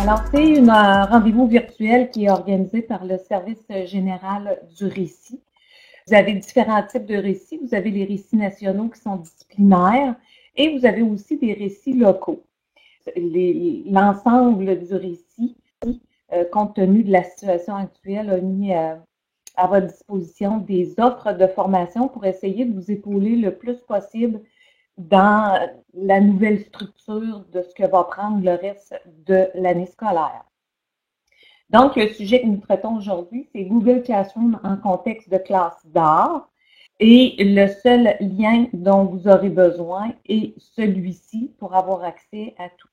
Alors, c'est un rendez-vous virtuel qui est organisé par le Service général du récit. Vous avez différents types de récits. Vous avez les récits nationaux qui sont disciplinaires et vous avez aussi des récits locaux. L'ensemble du récit, compte tenu de la situation actuelle, a mis à votre disposition des offres de formation pour essayer de vous épauler le plus possible dans la nouvelle structure de ce que va prendre le reste de l'année scolaire. Donc, le sujet que nous traitons aujourd'hui, c'est Google Classroom en contexte de classe d'art. Et le seul lien dont vous aurez besoin est celui-ci pour avoir accès à tout.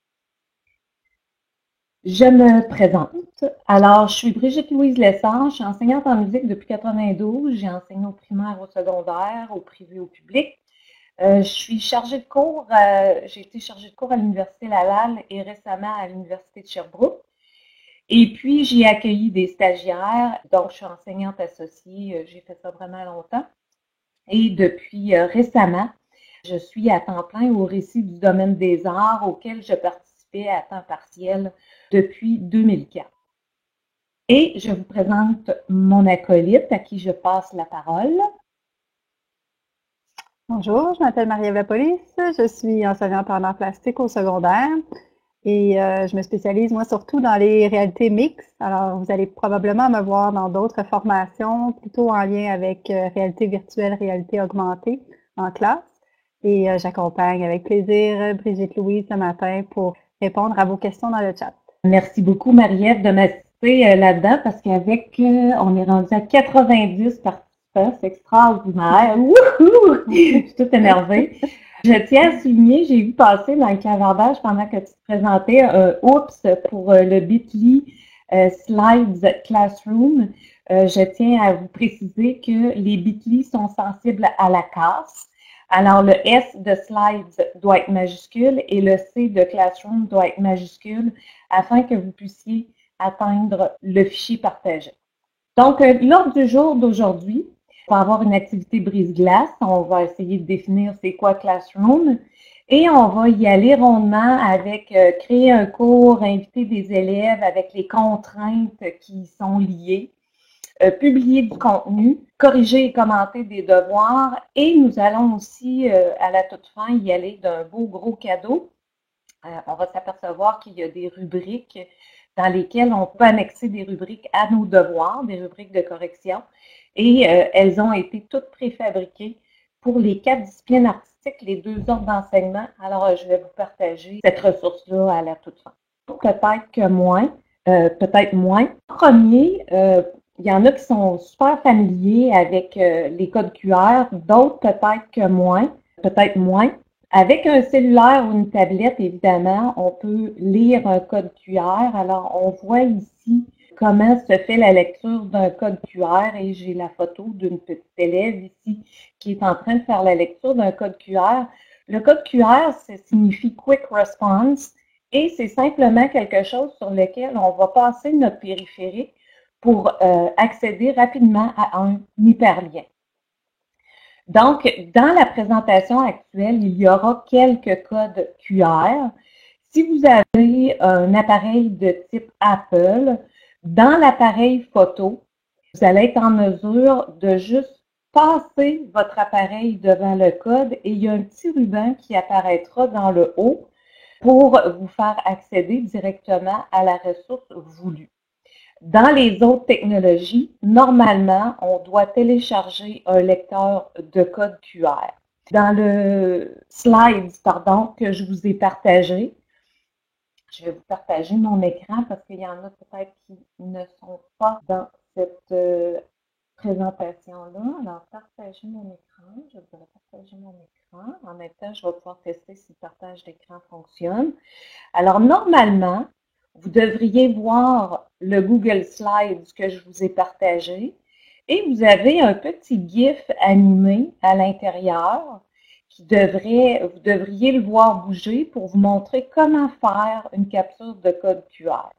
Je me présente. Alors, je suis Brigitte-Louise Lessard, je suis enseignante en musique depuis 1992. J'ai enseigné au primaire, au secondaire, au privé, au public. Je suis chargée de cours, j'ai été chargée de cours à l'Université Laval et récemment à l'Université de Sherbrooke. Et puis, j'ai accueilli des stagiaires, donc je suis enseignante associée, j'ai fait ça vraiment longtemps. Et depuis récemment, je suis à temps plein au récit du domaine des arts auquel je participais à temps partiel depuis 2004. Et je vous présente mon acolyte à qui je passe la parole. Bonjour, je m'appelle Marie-Ève Lapolis, je suis enseignante en arts plastiques au secondaire et je me spécialise moi surtout dans les réalités mixtes. Alors vous allez probablement me voir dans d'autres formations plutôt en lien avec réalité virtuelle, réalité augmentée en classe et j'accompagne avec plaisir Brigitte Louise ce matin pour répondre à vos questions dans le chat. Merci beaucoup Marie-Ève de m'assister là-dedans parce qu'avec, on est rendu à 90 participants. C'est extraordinaire. Wouhou! Je suis toute énervée. Je tiens à souligner, j'ai vu passer dans le clavardage pendant que tu te présentais un oups pour le Bitly Slides Classroom. Je tiens à vous préciser que les Bitly sont sensibles à la casse. Alors, le S de Slides doit être majuscule et le C de Classroom doit être majuscule afin que vous puissiez atteindre le fichier partagé. Donc, l'ordre du jour d'aujourd'hui, on va avoir une activité brise-glace. On va essayer de définir c'est quoi Classroom et on va y aller rondement avec créer un cours, inviter des élèves avec les contraintes qui sont liées, publier du contenu, corriger et commenter des devoirs et nous allons aussi à la toute fin y aller d'un beau gros cadeau. On va s'apercevoir qu'il y a des rubriques dans lesquelles on peut annexer des rubriques à nos devoirs, des rubriques de correction. Et elles ont été toutes préfabriquées pour les 4 disciplines artistiques, les 2 ordres d'enseignement. Alors, je vais vous partager cette ressource-là à la toute fin. Peut-être que moins, peut-être moins. Premier, il y en a qui sont super familiers avec les codes QR, d'autres peut-être que moins, peut-être moins. Avec un cellulaire ou une tablette, évidemment, on peut lire un code QR. Alors, on voit ici comment se fait la lecture d'un code QR et j'ai la photo d'une petite élève ici qui est en train de faire la lecture d'un code QR. Le code QR, ça signifie Quick Response et c'est simplement quelque chose sur lequel on va passer notre périphérique pour accéder rapidement à un hyperlien. Donc, dans la présentation actuelle, il y aura quelques codes QR. Si vous avez un appareil de type Apple, dans l'appareil photo, vous allez être en mesure de juste passer votre appareil devant le code et il y a un petit ruban qui apparaîtra dans le haut pour vous faire accéder directement à la ressource voulue. Dans les autres technologies, normalement, on doit télécharger un lecteur de code QR. Dans le slide, que je vous ai partagé, je vais vous partager mon écran parce qu'il y en a peut-être qui ne sont pas dans cette présentation-là. Alors, partager mon écran. Je voudrais partager mon écran. En même temps, je vais pouvoir tester si le partage d'écran fonctionne. Alors, normalement, vous devriez voir le Google Slides que je vous ai partagé et vous avez un petit GIF animé à l'intérieur qui vous devriez le voir bouger pour vous montrer comment faire une capture de code QR.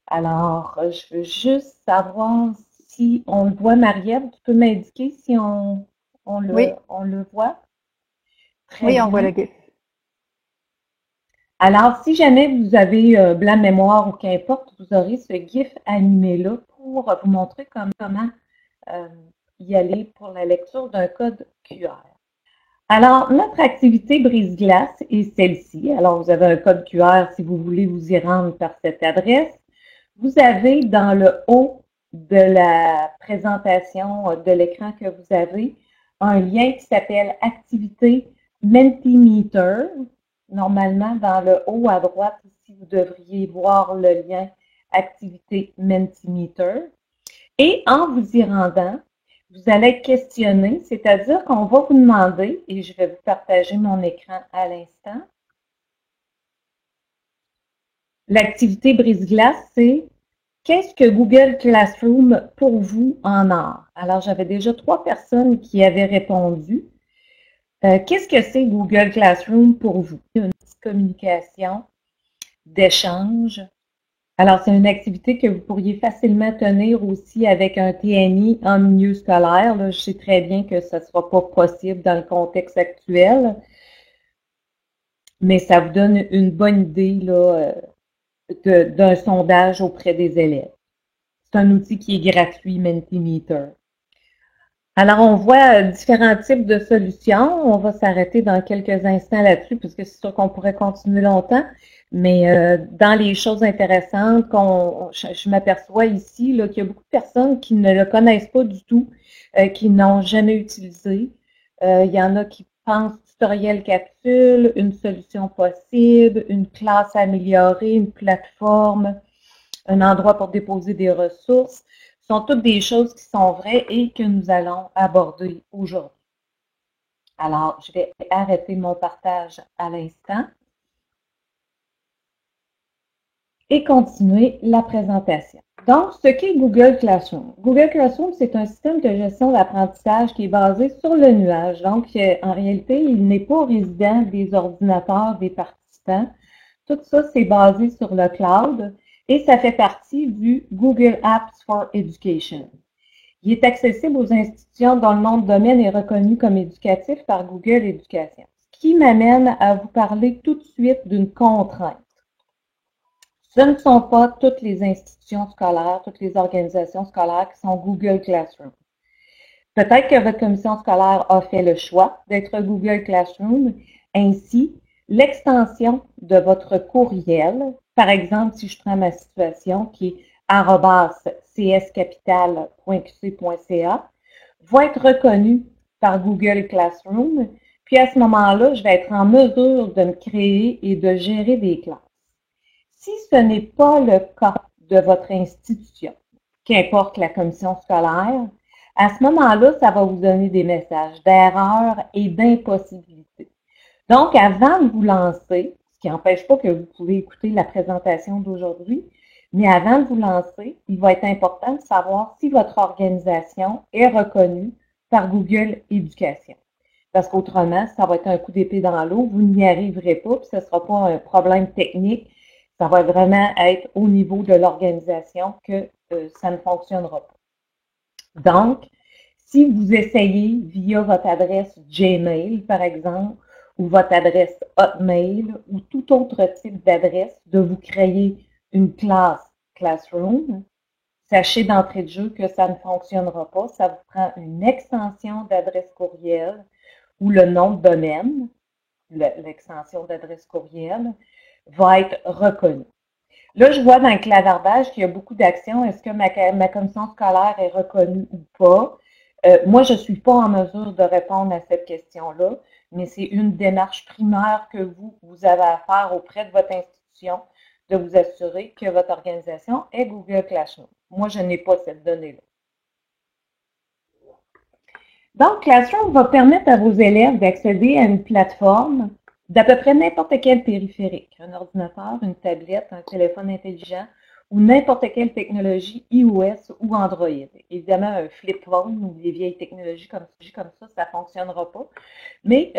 Alors, je veux juste savoir si on le voit, Marie-Ève, tu peux m'indiquer si on le voit? Très bien. On voit le GIF. Alors, si jamais vous avez blanc de mémoire ou qu'importe, vous aurez ce GIF animé-là pour vous montrer comment euh, y aller pour la lecture d'un code QR. Alors, notre activité brise-glace est celle-ci. Alors, vous avez un code QR si vous voulez vous y rendre par cette adresse. Vous avez dans le haut de la présentation de l'écran que vous avez un lien qui s'appelle Activité Mentimeter. Normalement, dans le haut à droite, ici, vous devriez voir le lien Activité Mentimeter. Et en vous y rendant, vous allez être questionné, c'est-à-dire qu'on va vous demander, et je vais vous partager mon écran à l'instant, l'activité brise-glace, c'est qu'est-ce que Google Classroom pour vous en art? Alors, j'avais déjà 3 personnes qui avaient répondu. Qu'est-ce que c'est Google Classroom pour vous? Une petite communication, d'échange. Alors, c'est une activité que vous pourriez facilement tenir aussi avec un TNI en milieu scolaire. Là, je sais très bien que ce ne sera pas possible dans le contexte actuel, mais ça vous donne une bonne idée là, d'un sondage auprès des élèves. C'est un outil qui est gratuit, Mentimeter. Alors, on voit différents types de solutions. On va s'arrêter dans quelques instants là-dessus, parce que c'est sûr qu'on pourrait continuer longtemps. Mais dans les choses intéressantes, je m'aperçois ici qu'il y a beaucoup de personnes qui ne le connaissent pas du tout, qui n'ont jamais utilisé. Il y en a qui pensent tutoriel capsule, une solution possible, une classe améliorée, une plateforme, un endroit pour déposer des ressources. Ce sont toutes des choses qui sont vraies et que nous allons aborder aujourd'hui. Alors, je vais arrêter mon partage à l'instant et continuer la présentation. Donc, ce qu'est Google Classroom. Google Classroom, c'est un système de gestion d'apprentissage qui est basé sur le nuage. Donc, en réalité, il n'est pas résident des ordinateurs des participants. Tout ça, c'est basé sur le cloud et ça fait partie du Google Apps for Education. Il est accessible aux institutions dont le nom de domaine est reconnu comme éducatif par Google Éducation. Ce qui m'amène à vous parler tout de suite d'une contrainte. Ce ne sont pas toutes les institutions scolaires, toutes les organisations scolaires qui sont Google Classroom. Peut-être que votre commission scolaire a fait le choix d'être Google Classroom. Ainsi, l'extension de votre courriel, par exemple, si je prends ma situation qui est @cscapital.qc.ca, va être reconnue par Google Classroom. Puis à ce moment-là, je vais être en mesure de me créer et de gérer des classes. Si ce n'est pas le cas de votre institution, qu'importe la commission scolaire, à ce moment-là, ça va vous donner des messages d'erreur et d'impossibilité. Donc, avant de vous lancer, ce qui n'empêche pas que vous pouvez écouter la présentation d'aujourd'hui, mais avant de vous lancer, il va être important de savoir si votre organisation est reconnue par Google Éducation. Parce qu'autrement, ça va être un coup d'épée dans l'eau, vous n'y arriverez pas, puis ce ne sera pas un problème technique, ça va vraiment être au niveau de l'organisation que ça ne fonctionnera pas. Donc, si vous essayez via votre adresse Gmail, par exemple, ou votre adresse Hotmail, ou tout autre type d'adresse, de vous créer une classe Classroom, sachez d'entrée de jeu que ça ne fonctionnera pas. Ça vous prend une extension d'adresse courriel ou le nom de domaine, l'extension d'adresse courriel, va être reconnue. Là, je vois dans le clavardage qu'il y a beaucoup d'actions. Est-ce que ma commission scolaire est reconnue ou pas? Moi, je ne suis pas en mesure de répondre à cette question-là, mais c'est une démarche primaire que vous avez à faire auprès de votre institution, de vous assurer que votre organisation est Google Classroom. Moi, je n'ai pas cette donnée-là. Donc, Classroom va permettre à vos élèves d'accéder à une plateforme d'à peu près n'importe quel périphérique, un ordinateur, une tablette, un téléphone intelligent ou n'importe quelle technologie iOS ou Android. Évidemment, un flip phone ou des vieilles technologies comme ça, ça ne fonctionnera pas, mais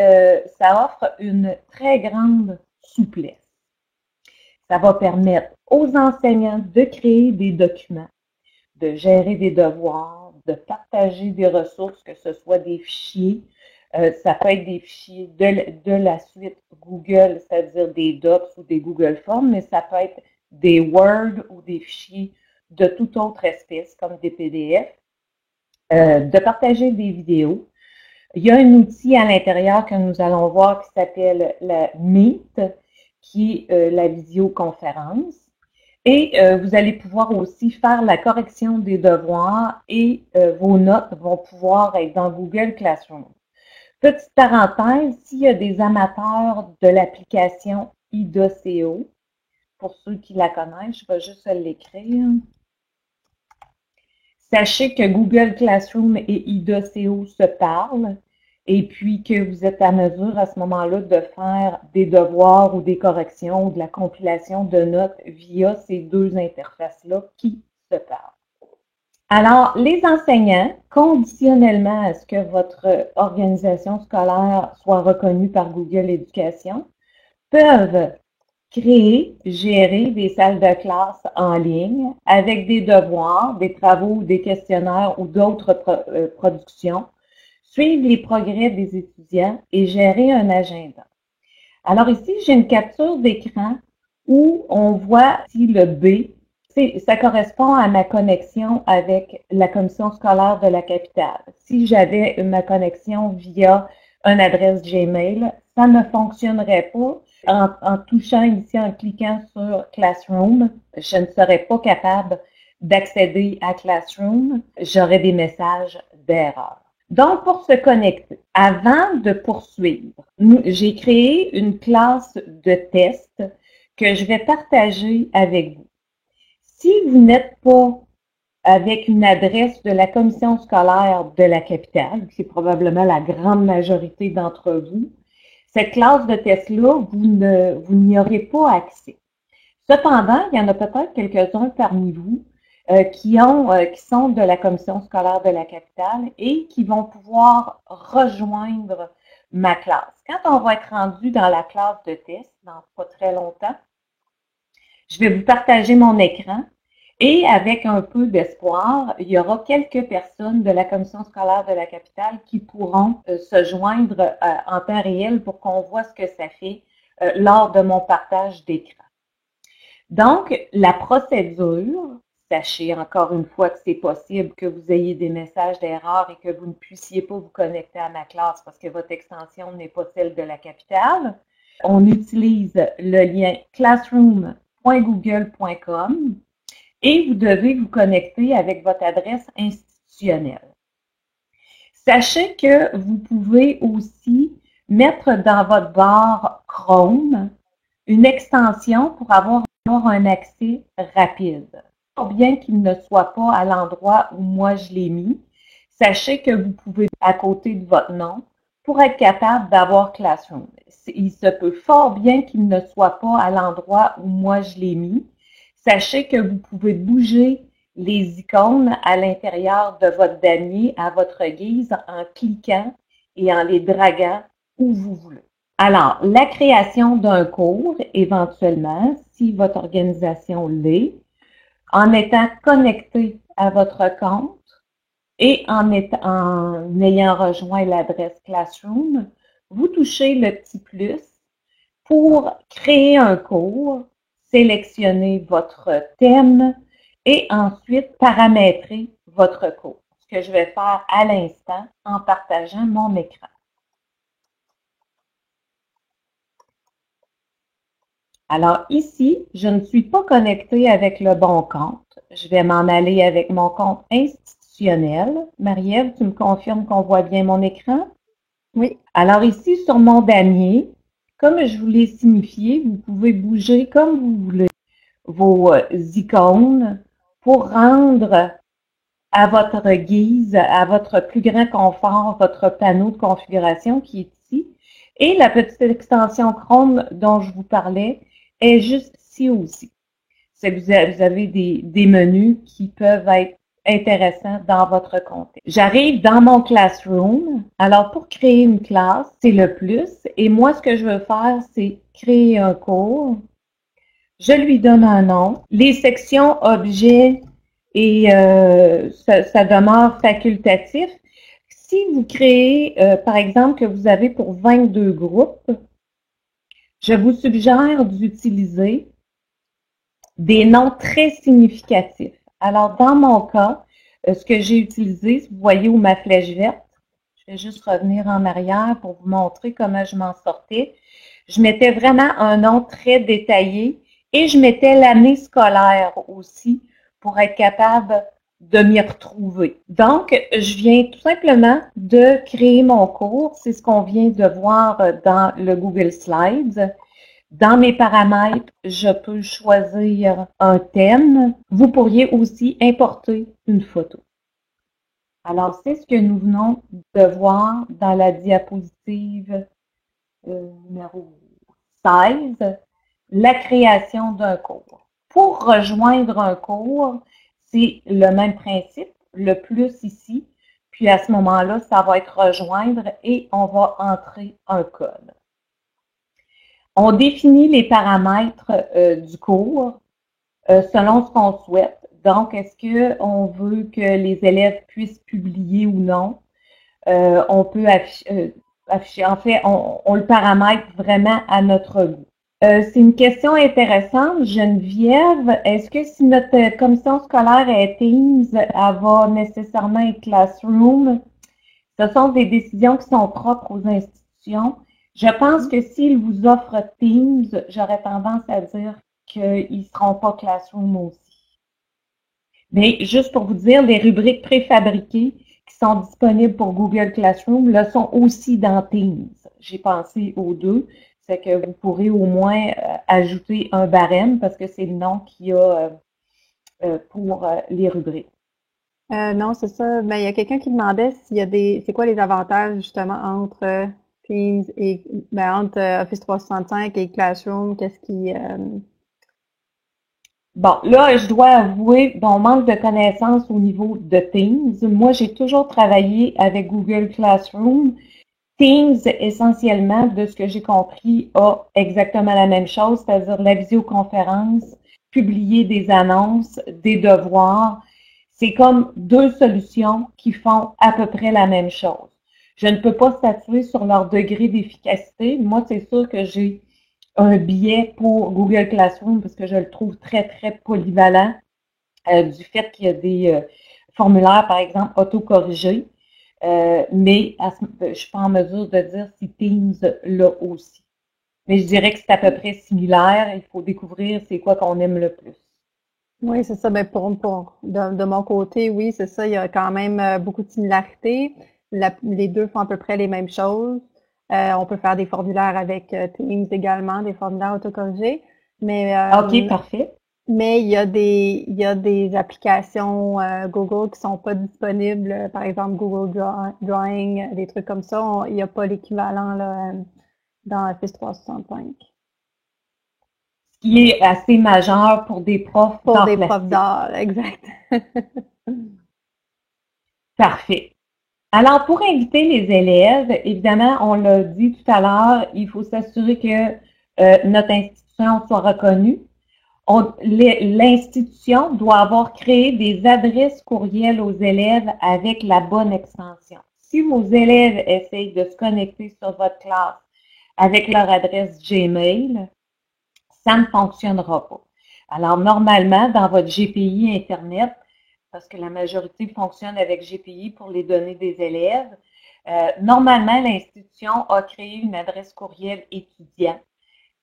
ça offre une très grande souplesse. Ça va permettre aux enseignants de créer des documents, de gérer des devoirs, de partager des ressources, que ce soit des fichiers, Ça peut être des fichiers de la suite Google, c'est-à-dire des Docs ou des Google Forms, mais ça peut être des Word ou des fichiers de toute autre espèce, comme des PDF. De partager des vidéos. Il y a un outil à l'intérieur que nous allons voir qui s'appelle la Meet, qui est la visioconférence. Et vous allez pouvoir aussi faire la correction des devoirs et vos notes vont pouvoir être dans Google Classroom. Petite parenthèse, s'il y a des amateurs de l'application IDA.co, pour ceux qui la connaissent, je vais juste l'écrire. Sachez que Google Classroom et IDA.co se parlent et puis que vous êtes à mesure à ce moment-là de faire des devoirs ou des corrections ou de la compilation de notes via ces deux interfaces-là qui se parlent. Alors, les enseignants, conditionnellement à ce que votre organisation scolaire soit reconnue par Google Éducation, peuvent créer, gérer des salles de classe en ligne avec des devoirs, des travaux, des questionnaires ou d'autres productions, suivre les progrès des étudiants et gérer un agenda. Alors ici, j'ai une capture d'écran où on voit ici le B. Ça correspond à ma connexion avec la commission scolaire de la capitale. Si j'avais ma connexion via une adresse Gmail, ça ne fonctionnerait pas. En touchant ici, en cliquant sur Classroom, je ne serais pas capable d'accéder à Classroom. J'aurais des messages d'erreur. Donc, pour se connecter, avant de poursuivre, j'ai créé une classe de test que je vais partager avec vous. Si vous n'êtes pas avec une adresse de la commission scolaire de la capitale, qui est probablement la grande majorité d'entre vous, cette classe de test-là, vous n'y aurez pas accès. Cependant, il y en a peut-être quelques-uns parmi vous qui sont de la commission scolaire de la capitale et qui vont pouvoir rejoindre ma classe. Quand on va être rendu dans la classe de test, dans pas très longtemps, je vais vous partager mon écran et avec un peu d'espoir, il y aura quelques personnes de la commission scolaire de la capitale qui pourront se joindre en temps réel pour qu'on voit ce que ça fait lors de mon partage d'écran. Donc, la procédure, sachez encore une fois que c'est possible que vous ayez des messages d'erreur et que vous ne puissiez pas vous connecter à ma classe parce que votre extension n'est pas celle de la capitale. On utilise le lien classroom.google.com et vous devez vous connecter avec votre adresse institutionnelle. Sachez que vous pouvez aussi mettre dans votre barre Chrome une extension pour avoir un accès rapide. Bien qu'il ne soit pas à l'endroit où moi je l'ai mis, sachez que vous pouvez à côté de votre nom pour être capable d'avoir Classroom. Il se peut fort bien qu'il ne soit pas à l'endroit où moi je l'ai mis. Sachez que vous pouvez bouger les icônes à l'intérieur de votre damier à votre guise en cliquant et en les draguant où vous voulez. Alors, la création d'un cours, éventuellement, si votre organisation l'est, en étant connecté à votre compte et en ayant rejoint l'adresse Classroom, vous touchez le petit plus pour créer un cours, sélectionner votre thème et ensuite paramétrer votre cours. Ce que je vais faire à l'instant en partageant mon écran. Alors ici, je ne suis pas connectée avec le bon compte. Je vais m'en aller avec mon compte institutionnel. Marie-Ève, tu me confirmes qu'on voit bien mon écran? Oui. Alors ici, sur mon damier, comme je vous l'ai signifié, vous pouvez bouger comme vous voulez vos icônes pour rendre à votre guise, à votre plus grand confort, votre panneau de configuration qui est ici. Et la petite extension Chrome dont je vous parlais est juste ici aussi. Vous avez des menus qui peuvent être intéressants dans votre contexte. J'arrive dans mon Classroom. Alors, pour créer une classe, c'est le plus. Et moi, ce que je veux faire, c'est créer un cours. Je lui donne un nom. Les sections objets et ça demeure facultatif. Si vous créez, par exemple, que vous avez pour 22 groupes, je vous suggère d'utiliser des noms très significatifs. Alors, dans mon cas, ce que j'ai utilisé, vous voyez où ma flèche verte, je vais juste revenir en arrière pour vous montrer comment je m'en sortais. Je mettais vraiment un nom très détaillé et je mettais l'année scolaire aussi pour être capable de m'y retrouver. Donc, je viens tout simplement de créer mon cours. C'est ce qu'on vient de voir dans le Google Slides. Dans mes paramètres, je peux choisir un thème. Vous pourriez aussi importer une photo. Alors, c'est ce que nous venons de voir dans la diapositive numéro 16, la création d'un cours. Pour rejoindre un cours, c'est le même principe, le plus ici, puis à ce moment-là, ça va être rejoindre et on va entrer un code. On définit les paramètres du cours selon ce qu'on souhaite. Donc, est-ce qu'on veut que les élèves puissent publier ou non? On peut afficher, en fait, on le paramètre vraiment à notre goût. C'est une question intéressante, Geneviève. Est-ce que si notre commission scolaire est Teams, elle va nécessairement être Classroom? Ce sont des décisions qui sont propres aux institutions. Je pense que s'ils vous offrent Teams, j'aurais tendance à dire qu'ils ne seront pas Classroom aussi. Mais juste pour vous dire, les rubriques préfabriquées qui sont disponibles pour Google Classroom le sont aussi dans Teams. J'ai pensé aux deux. C'est que vous pourrez au moins ajouter un barème parce que c'est le nom qu'il y a pour les rubriques. Non, c'est ça. Ben, il y a quelqu'un qui demandait s'il y a c'est quoi les avantages justement entre Teams et entre Office 365 et Classroom, qu'est-ce qui Bon, là, je dois avouer mon manque de connaissances au niveau de Teams. Moi, j'ai toujours travaillé avec Google Classroom. Teams, essentiellement, de ce que j'ai compris, a exactement la même chose, c'est-à-dire la visioconférence, publier des annonces, des devoirs. C'est comme deux solutions qui font à peu près la même chose. Je ne peux pas statuer sur leur degré d'efficacité. Moi, c'est sûr que j'ai un biais pour Google Classroom parce que je le trouve très, très polyvalent du fait qu'il y a des formulaires, par exemple, autocorrigés. Mais je ne suis pas en mesure de dire si Teams l'a aussi. Mais je dirais que c'est à peu près similaire. Il faut découvrir c'est quoi qu'on aime le plus. Oui, c'est ça. Ben de mon côté, oui, c'est ça. Il y a quand même beaucoup de similarités. Les deux font à peu près les mêmes choses. On peut faire des formulaires avec Teams également, des formulaires autocorrigés. Mais OK, parfait. Mais il y a des applications Google qui sont pas disponibles, par exemple Google Drawing, des trucs comme ça. Il n'y a pas l'équivalent là dans Office 365. Ce qui est assez majeur pour des profs Pour d'art des plastique. profs d'art, exact. Parfait. Alors, pour inviter les élèves, évidemment, on l'a dit tout à l'heure, il faut s'assurer que notre institution soit reconnue. L'institution doit avoir créé des adresses courriels aux élèves avec la bonne extension. Si vos élèves essayent de se connecter sur votre classe avec leur adresse Gmail, ça ne fonctionnera pas. Alors, normalement, dans votre GPI Internet, parce que la majorité fonctionne avec GPI pour les données des élèves, normalement, l'institution a créé une adresse courriel étudiant.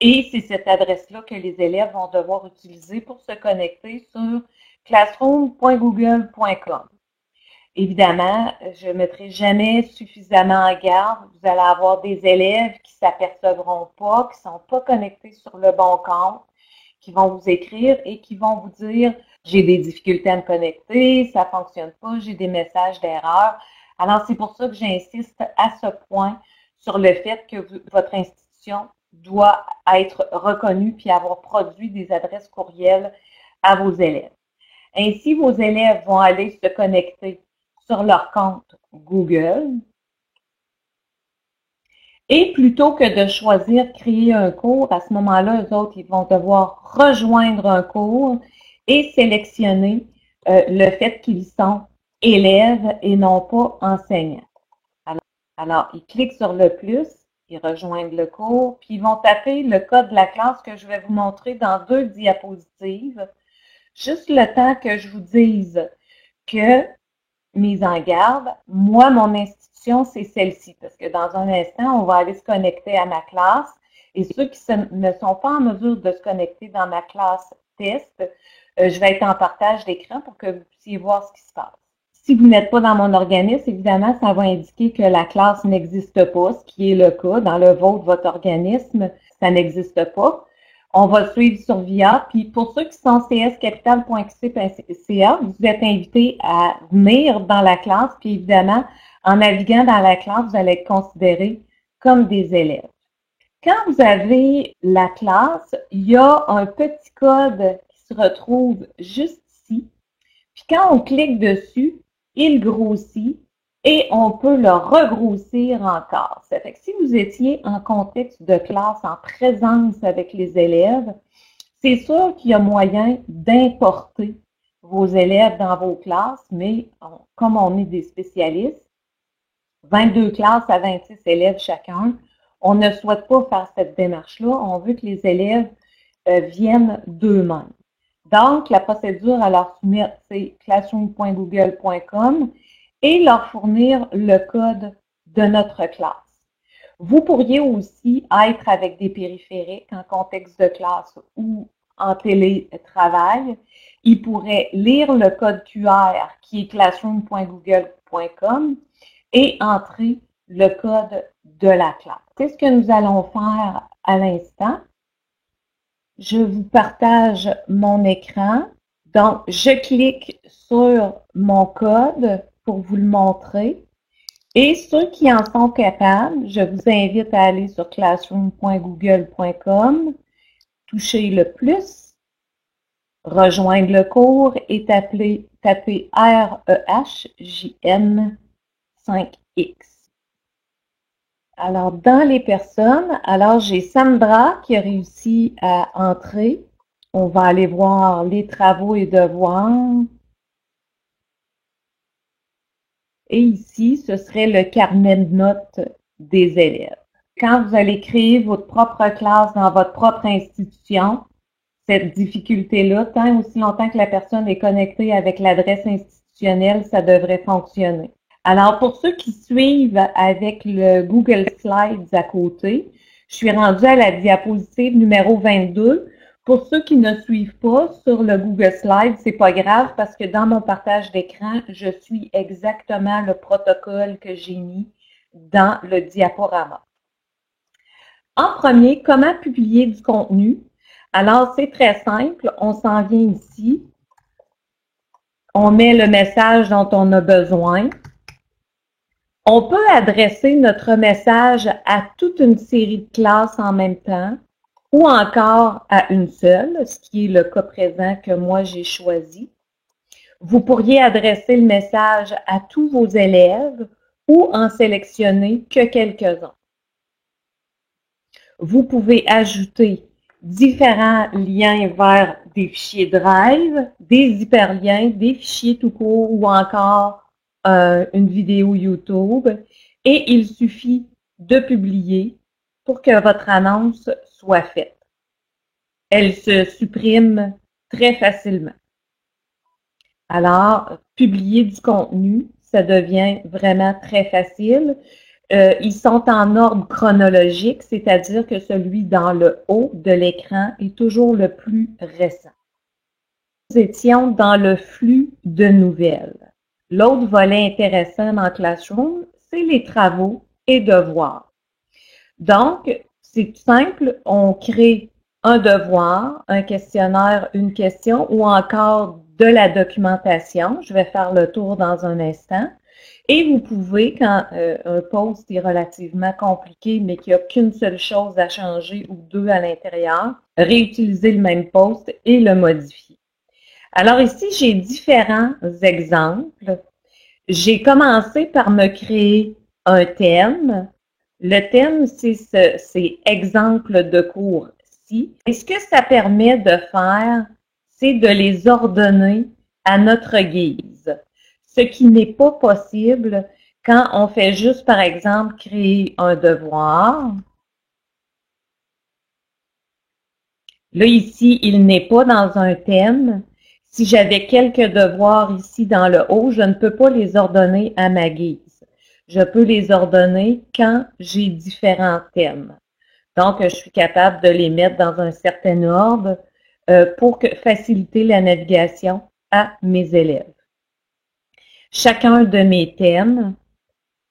Et c'est cette adresse-là que les élèves vont devoir utiliser pour se connecter sur classroom.google.com. Évidemment, je ne mettrai jamais suffisamment en garde. Vous allez avoir des élèves qui ne s'apercevront pas, qui ne sont pas connectés sur le bon compte, qui vont vous écrire et qui vont vous dire « J'ai des difficultés à me connecter, ça ne fonctionne pas, j'ai des messages d'erreur. » Alors, c'est pour ça que j'insiste à ce point sur le fait que votre institution doit être reconnue puis avoir produit des adresses courriels à vos élèves. Ainsi, vos élèves vont aller se connecter sur leur compte Google. Et plutôt que de choisir créer un cours, à ce moment-là, eux autres, ils vont devoir rejoindre un cours et sélectionner le fait qu'ils sont élèves et non pas enseignants. Alors, ils cliquent sur le plus, ils rejoignent le cours, puis ils vont taper le code de la classe que je vais vous montrer dans 2 diapositives. Juste le temps que je vous dise que, mise en garde, moi, mon institution, c'est celle-ci, parce que dans un instant, on va aller se connecter à ma classe, et ceux qui ne sont pas en mesure de se connecter dans ma classe test, je vais être en partage d'écran pour que vous puissiez voir ce qui se passe. Si vous n'êtes pas dans mon organisme, évidemment, ça va indiquer que la classe n'existe pas, ce qui est le cas. Dans le vôtre, votre organisme, ça n'existe pas. On va le suivre sur VIA. Puis pour ceux qui sont cscapital.qc.ca, vous êtes invités à venir dans la classe. Puis évidemment, en naviguant dans la classe, vous allez être considérés comme des élèves. Quand vous avez la classe, il y a un petit code qui se retrouve juste ici. Puis quand on clique dessus, il grossit et on peut le regrossir encore. Ça fait que si vous étiez en contexte de classe, en présence avec les élèves, c'est sûr qu'il y a moyen d'importer vos élèves dans vos classes, mais comme on est des spécialistes, 22 classes à 26 élèves chacun, on ne souhaite pas faire cette démarche-là. On veut que les élèves viennent d'eux-mêmes. Donc, la procédure à leur soumettre, c'est classroom.google.com et leur fournir le code de notre classe. Vous pourriez aussi être avec des périphériques en contexte de classe ou en télétravail. Ils pourraient lire le code QR qui est classroom.google.com et entrer le code de la classe. C'est ce que nous allons faire à l'instant. Je vous partage mon écran. Donc, je clique sur mon code pour vous le montrer. Et ceux qui en sont capables, je vous invite à aller sur classroom.google.com, toucher le plus, rejoindre le cours et taper REHJM5X. Alors, dans les personnes, alors j'ai Sandra qui a réussi à entrer. On va aller voir les travaux et devoirs. Et ici, ce serait le carnet de notes des élèves. Quand vous allez créer votre propre classe dans votre propre institution, cette difficulté-là, tant aussi longtemps que la personne est connectée avec l'adresse institutionnelle, ça devrait fonctionner. Alors, pour ceux qui suivent avec le Google Slides à côté, je suis rendue à la diapositive numéro 22. Pour ceux qui ne suivent pas sur le Google Slides, c'est pas grave parce que dans mon partage d'écran, je suis exactement le protocole que j'ai mis dans le diaporama. En premier, comment publier du contenu? Alors, c'est très simple. On s'en vient ici. On met le message dont on a besoin. On peut adresser notre message à toute une série de classes en même temps ou encore à une seule, ce qui est le cas présent que moi j'ai choisi. Vous pourriez adresser le message à tous vos élèves ou en sélectionner que quelques-uns. Vous pouvez ajouter différents liens vers des fichiers Drive, des hyperliens, des fichiers tout court ou encore une vidéo YouTube. Et il suffit de publier pour que votre annonce soit faite. Elle se supprime très facilement. Alors, publier du contenu, ça devient vraiment très facile. Ils sont en ordre chronologique, c'est-à-dire que celui dans le haut de l'écran est toujours le plus récent. Nous étions dans le flux de nouvelles. L'autre volet intéressant dans Classroom, c'est les travaux et devoirs. Donc, c'est tout simple, on crée un devoir, un questionnaire, une question ou encore de la documentation. Je vais faire le tour dans un instant. Et vous pouvez, quand un post est relativement compliqué, mais qu'il n'y a qu'une seule chose à changer ou deux à l'intérieur, réutiliser le même post et le modifier. Alors ici, j'ai différents exemples. J'ai commencé par me créer un thème. Le thème, c'est exemple de cours-ci. Et ce que ça permet de faire, c'est de les ordonner à notre guise. Ce qui n'est pas possible Quand on fait juste, par exemple, créer un devoir, là, ici, il n'est pas dans un thème. Si j'avais quelques devoirs ici dans le haut, je ne peux pas les ordonner à ma guise. Je peux les ordonner quand j'ai différents thèmes. Donc, je suis capable de les mettre dans un certain ordre pour faciliter la navigation à mes élèves. Chacun de mes thèmes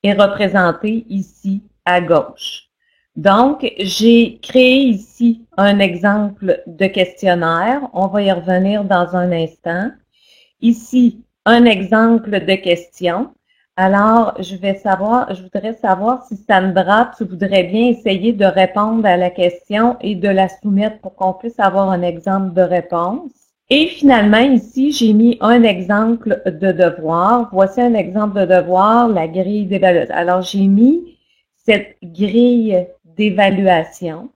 est représenté ici à gauche. Donc, j'ai créé ici un exemple de questionnaire. On va y revenir dans un instant. Ici, un exemple de question. Alors, je voudrais savoir si Sandra, tu voudrais bien essayer de répondre à la question et de la soumettre pour qu'on puisse avoir un exemple de réponse. Et finalement, ici, j'ai mis un exemple de devoir. Voici un exemple de devoir, la grille d'évaluation. Alors, j'ai mis cette grille d'évaluation.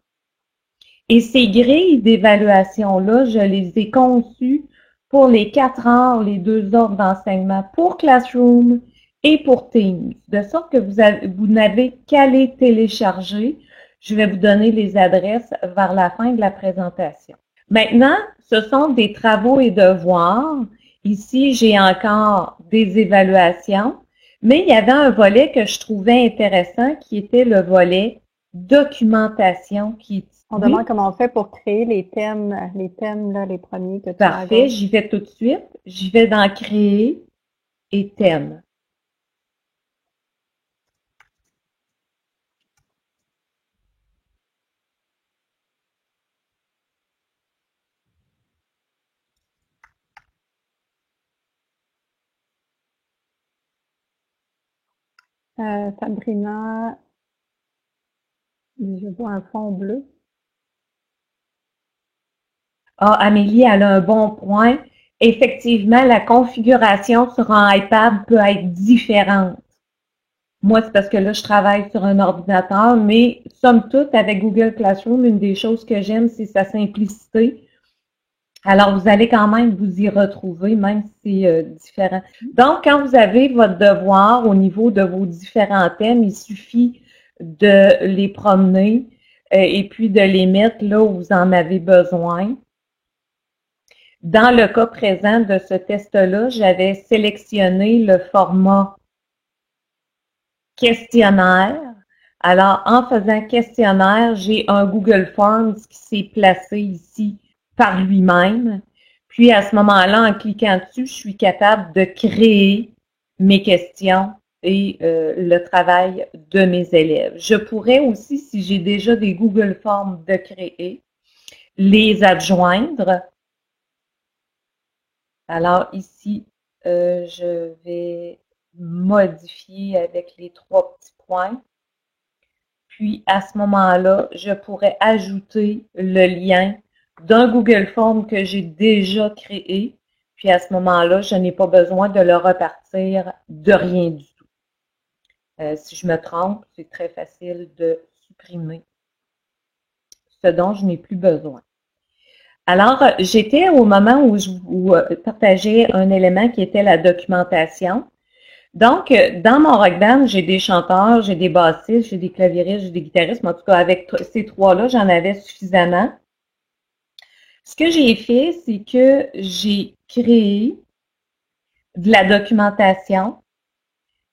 Et ces grilles d'évaluation-là, je les ai conçues pour les 4 heures, les 2 heures d'enseignement pour Classroom et pour Teams, de sorte que vous n'avez qu'à les télécharger. Je vais vous donner les adresses vers la fin de la présentation. Maintenant, ce sont des travaux et devoirs. Ici, j'ai encore des évaluations, mais il y avait un volet que je trouvais intéressant qui était le volet documentation qui On demande comment on fait pour créer les thèmes là, les premiers que tu as. Parfait, j'y vais tout de suite. J'y vais dans créer et thème. Sabrina, je vois un fond bleu. Ah, Amélie, elle a un bon point. Effectivement, la configuration sur un iPad peut être différente. Moi, c'est parce que là, je travaille sur un ordinateur, mais somme toute, avec Google Classroom, une des choses que j'aime, c'est sa simplicité. Alors, vous allez quand même vous y retrouver, même si c'est différent. Donc, quand vous avez votre devoir au niveau de vos différents thèmes, il suffit de les promener et puis de les mettre là où vous en avez besoin. Dans le cas présent de ce test-là, j'avais sélectionné le format questionnaire. Alors, en faisant questionnaire, j'ai un Google Forms qui s'est placé ici par lui-même. Puis, à ce moment-là, en cliquant dessus, je suis capable de créer mes questions et le travail de mes élèves. Je pourrais aussi, si j'ai déjà des Google Forms de créer, les adjoindre. Alors, ici, je vais modifier avec les 3 petits points. Puis, à ce moment-là, je pourrais ajouter le lien d'un Google Form que j'ai déjà créé. Puis, à ce moment-là, je n'ai pas besoin de le repartir de rien du tout. Si je me trompe, c'est très facile de supprimer ce dont je n'ai plus besoin. Alors, j'étais au moment où je vous partageais un élément qui était la documentation. Donc, dans mon rock band, j'ai des chanteurs, j'ai des bassistes, j'ai des claviéristes, j'ai des guitaristes. Mais en tout cas, avec ces 3-là, j'en avais suffisamment. Ce que j'ai fait, c'est que j'ai créé de la documentation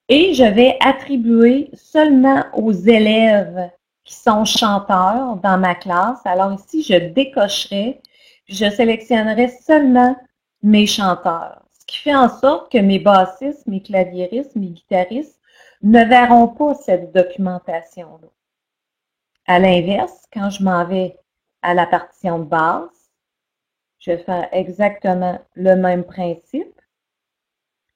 et je vais attribuer seulement aux élèves qui sont chanteurs dans ma classe. Alors ici, je décocherai, puis je sélectionnerai seulement mes chanteurs. Ce qui fait en sorte que mes bassistes, mes claviéristes, mes guitaristes ne verront pas cette documentation-là. À l'inverse, quand je m'en vais à la partition de basse, je vais faire exactement le même principe.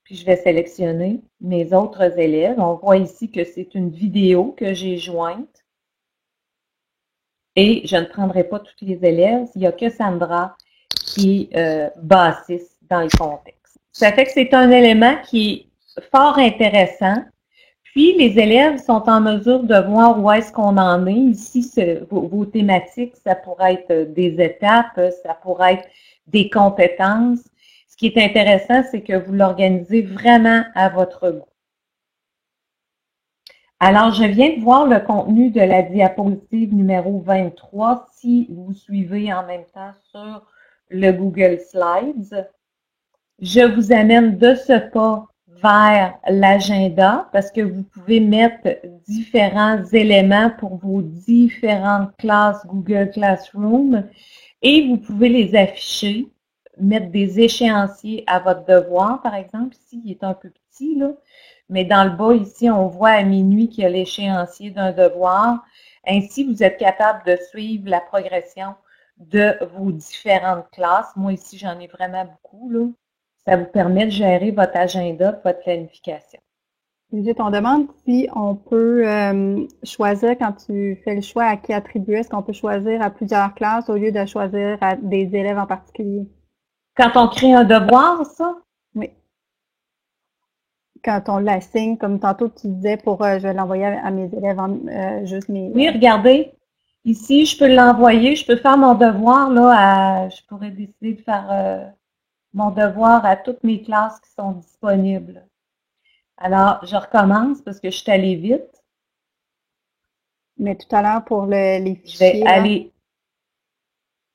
Puis je vais sélectionner mes autres élèves. On voit ici que c'est une vidéo que j'ai jointe. Et je ne prendrai pas tous les élèves. Il n'y a que Sandra qui est bassiste dans le contexte. Ça fait que c'est un élément qui est fort intéressant. Puis, les élèves sont en mesure de voir où est-ce qu'on en est. Ici, vos thématiques, ça pourrait être des étapes, ça pourrait être des compétences. Ce qui est intéressant, c'est que vous l'organisez vraiment à votre goût. Alors, je viens de voir le contenu de la diapositive numéro 23 si vous suivez en même temps sur le Google Slides. Je vous amène de ce pas vers l'agenda parce que vous pouvez mettre différents éléments pour vos différentes classes Google Classroom et vous pouvez les afficher, mettre des échéanciers à votre devoir, par exemple, ici, il est un peu petit, là, mais dans le bas, ici, on voit à minuit qu'il y a l'échéancier d'un devoir. Ainsi, vous êtes capable de suivre la progression de vos différentes classes. Moi, ici, j'en ai vraiment beaucoup, là. Ça vous permet de gérer votre agenda, votre planification. Brigitte, on demande si on peut choisir, quand tu fais le choix à qui attribuer, est-ce qu'on peut choisir à plusieurs classes au lieu de choisir à des élèves en particulier? Quand on crée un devoir, ça? Oui. Quand on l'assigne, comme tantôt tu disais, pour je vais l'envoyer à mes élèves, juste mes... Oui, regardez. Ici, je peux l'envoyer, je peux faire mon devoir, là, je pourrais décider de faire mon devoir à toutes mes classes qui sont disponibles. Alors, je recommence parce que je suis allée vite. Mais tout à l'heure, pour les Je vais fichiers, là, aller.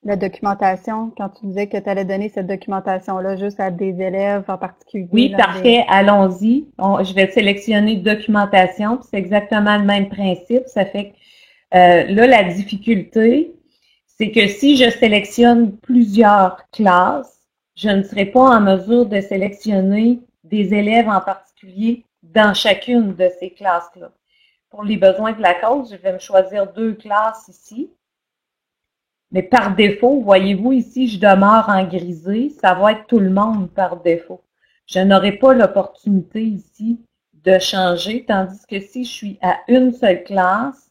la documentation, quand tu disais que tu allais donner cette documentation-là juste à des élèves en particulier. Oui, là, parfait, allons-y. Je vais sélectionner documentation, puis c'est exactement le même principe. Ça fait que là, la difficulté, c'est que si je sélectionne plusieurs classes, je ne serai pas en mesure de sélectionner des élèves en particulier dans chacune de ces classes-là. Pour les besoins de la cause, je vais me choisir 2 classes ici. Mais par défaut, voyez-vous ici, je demeure en grisé, ça va être tout le monde par défaut. Je n'aurai pas l'opportunité ici de changer, tandis que si je suis à une seule classe,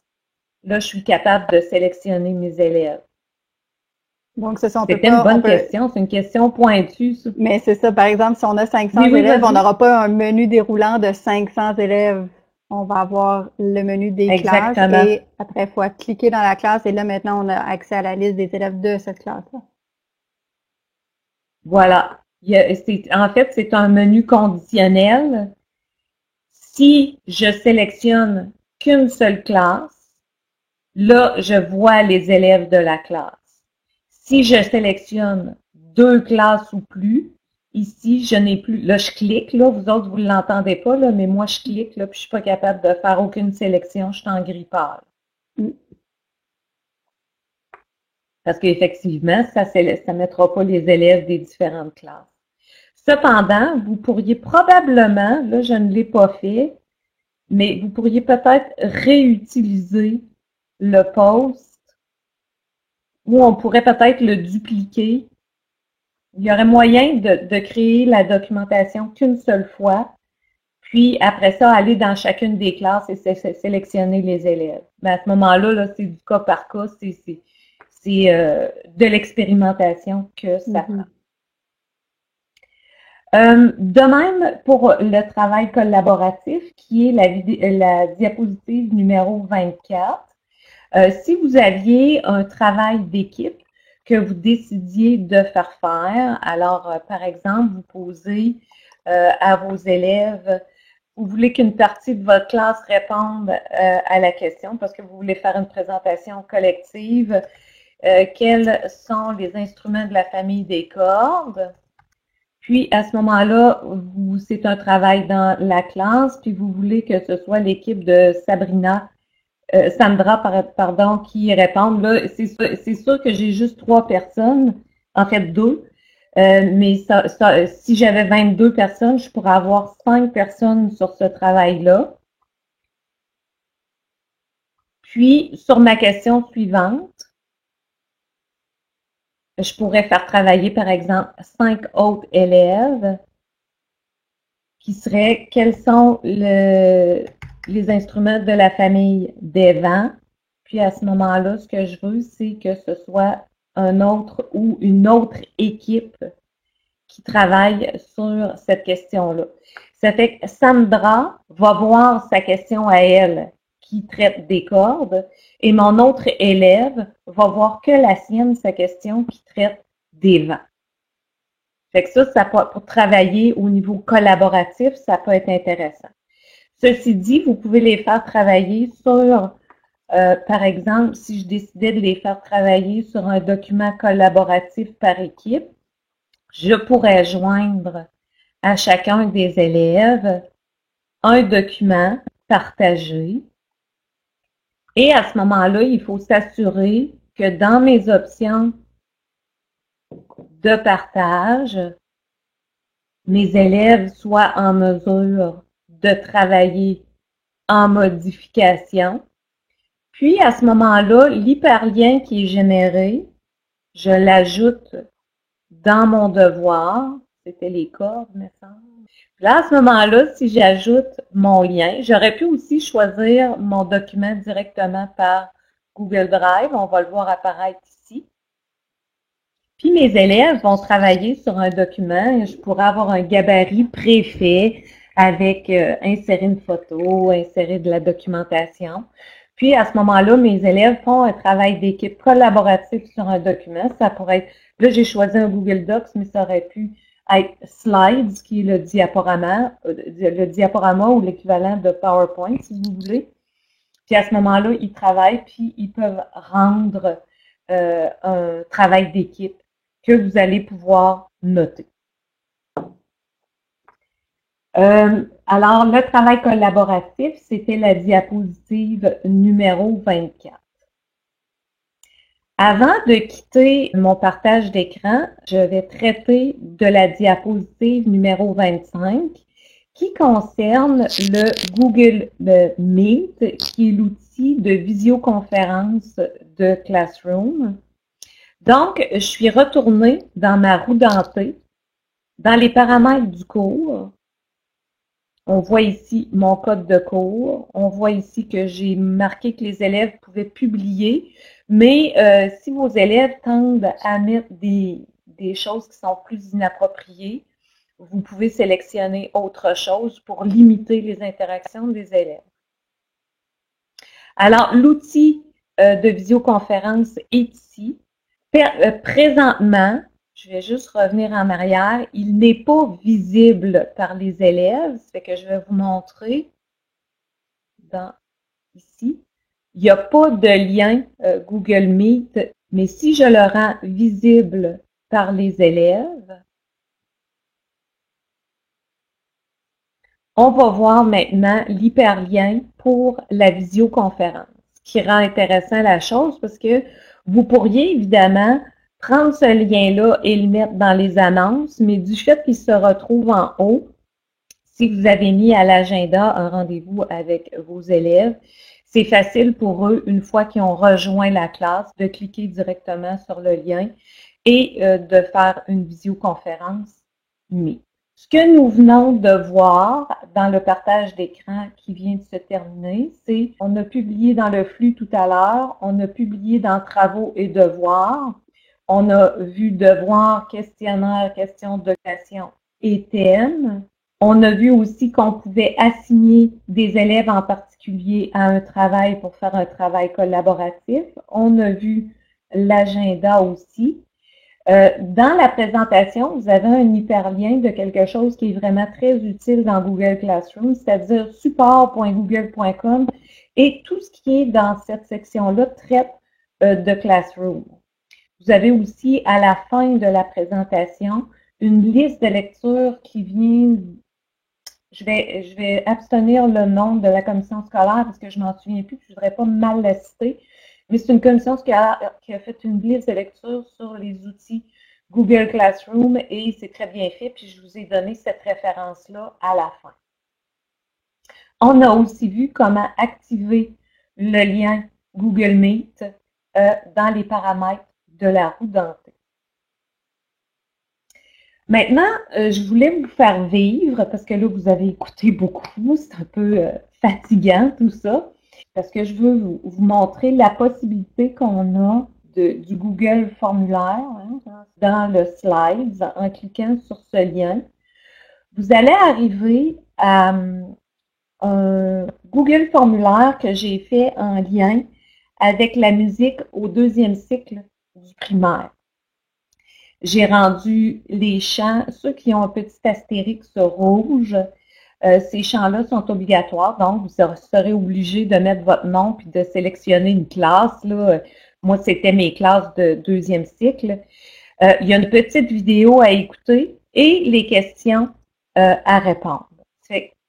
là, je suis capable de sélectionner mes élèves. Donc, c'est ça, on peut C'était une pas, bonne question, c'est une question pointue, ça. mais c'est ça, par exemple, si on a 500 Oui, élèves, on vas-y. n'aura pas un menu déroulant de 500 élèves. On va avoir le menu des classes Exactement. et après, il faut cliquer dans la classe et là, maintenant, on a accès à la liste des élèves de cette classe-là. Voilà. En fait, c'est un menu conditionnel. Si je sélectionne qu'une seule classe, là, je vois les élèves de la classe. Si je sélectionne 2 classes ou plus, ici, je n'ai plus, là, je clique, là, vous autres, vous ne l'entendez pas, là, mais moi, je clique, là, puis je suis pas capable de faire aucune sélection, je suis en gris pâle. Parce qu'effectivement, ça ne mettra pas les élèves des différentes classes. Cependant, vous pourriez probablement, là, je ne l'ai pas fait, mais vous pourriez peut-être réutiliser le post ou on pourrait peut-être le dupliquer. Il y aurait moyen de créer la documentation qu'une seule fois, puis après ça, aller dans chacune des classes et sélectionner les élèves. Mais à ce moment-là, là, c'est du cas par cas, c'est de l'expérimentation que ça prend. De même, pour le travail collaboratif, qui est la diapositive numéro 24, si vous aviez un travail d'équipe que vous décidiez de faire, alors, par exemple, vous posez à vos élèves, vous voulez qu'une partie de votre classe réponde à la question parce que vous voulez faire une présentation collective. Quels sont les instruments de la famille des cordes? Puis, à ce moment-là, c'est un travail dans la classe, puis vous voulez que ce soit l'équipe de Sandra, pardon, qui répondent. Là, c'est sûr que j'ai juste 3 personnes, en fait 2, mais si j'avais 22 personnes, je pourrais avoir 5 personnes sur ce travail-là. Puis, sur ma question suivante, je pourrais faire travailler, par exemple, 5 autres élèves qui seraient quels sont les instruments de la famille des vents. Puis à ce moment-là, ce que je veux, c'est que ce soit un autre ou une autre équipe qui travaille sur cette question-là. Ça fait que Sandra va voir sa question à elle qui traite des cordes et mon autre élève va voir que la sienne, sa question qui traite des vents. Fait que ça pour travailler au niveau collaboratif, ça peut être intéressant. Ceci dit, vous pouvez les faire travailler sur, par exemple, si je décidais de les faire travailler sur un document collaboratif par équipe, je pourrais joindre à chacun des élèves un document partagé. Et à ce moment-là, il faut s'assurer que dans mes options de partage, mes élèves soient en mesure de travailler en modification. Puis, à ce moment-là, l'hyperlien qui est généré, je l'ajoute dans mon devoir. C'était les cordes, me semble. Là, à ce moment-là, si j'ajoute mon lien, j'aurais pu aussi choisir mon document directement par Google Drive. On va le voir apparaître ici. Puis mes élèves vont travailler sur un document. Je pourrais avoir un gabarit préfet avec insérer une photo, insérer de la documentation. Puis à ce moment-là, mes élèves font un travail d'équipe collaboratif sur un document. Ça pourrait être, là j'ai choisi un Google Docs, mais ça aurait pu être Slides, qui est le diaporama ou l'équivalent de PowerPoint, si vous voulez. Puis à ce moment-là, ils travaillent, puis ils peuvent rendre un travail d'équipe que vous allez pouvoir noter. Alors, le travail collaboratif, c'était la diapositive numéro 24. Avant de quitter mon partage d'écran, je vais traiter de la diapositive numéro 25 qui concerne le Google Meet, qui est l'outil de visioconférence de Classroom. Donc, je suis retournée dans ma roue dentée, dans les paramètres du cours. On voit ici mon code de cours. On voit ici que j'ai marqué que les élèves pouvaient publier, mais si vos élèves tendent à mettre des choses qui sont plus inappropriées, vous pouvez sélectionner autre chose pour limiter les interactions des élèves. Alors, l'outil de visioconférence est ici. Présentement, je vais juste revenir en arrière, il n'est pas visible par les élèves, ça fait que je vais vous montrer ici. Il n'y a pas de lien Google Meet, mais si je le rends visible par les élèves, on va voir maintenant l'hyperlien pour la visioconférence, ce qui rend intéressant la chose parce que vous pourriez évidemment prendre ce lien-là et le mettre dans les annonces, mais du fait qu'il se retrouve en haut, si vous avez mis à l'agenda un rendez-vous avec vos élèves, c'est facile pour eux, une fois qu'ils ont rejoint la classe, de cliquer directement sur le lien et de faire une visioconférence Meet. Ce que nous venons de voir dans le partage d'écran qui vient de se terminer, c'est on a publié dans le flux tout à l'heure, on a publié dans Travaux et devoirs, on a vu devoirs, questionnaire, questions d'occasion et thèmes. On a vu aussi qu'on pouvait assigner des élèves en particulier à un travail pour faire un travail collaboratif. On a vu l'agenda aussi. Dans la présentation, vous avez un hyperlien de quelque chose qui est vraiment très utile dans Google Classroom, c'est-à-dire support.google.com, et tout ce qui est dans cette section-là traite de Classroom. Vous avez aussi à la fin de la présentation une liste de lecture qui vient, je vais abstenir le nom de la commission scolaire parce que je m'en souviens plus, je ne voudrais pas mal la citer. Mais c'est une commission qui a fait une liste de lecture sur les outils Google Classroom et c'est très bien fait. Puis je vous ai donné cette référence-là à la fin. On a aussi vu comment activer le lien Google Meet dans les paramètres de la roue dentée. Maintenant, je voulais vous faire vivre, parce que là, vous avez écouté beaucoup, c'est un peu fatigant tout ça. Parce que je veux vous montrer la possibilité qu'on a du Google Formulaire dans le Slides en cliquant sur ce lien. Vous allez arriver à un Google Formulaire que j'ai fait en lien avec la musique au 2e cycle du primaire. J'ai rendu les champs, ceux qui ont un petit astérix rouge, Ces champs-là sont obligatoires, donc vous serez obligé de mettre votre nom puis de sélectionner une classe. Là. Moi, c'était mes classes de deuxième cycle. Il y a une petite vidéo à écouter et les questions à répondre.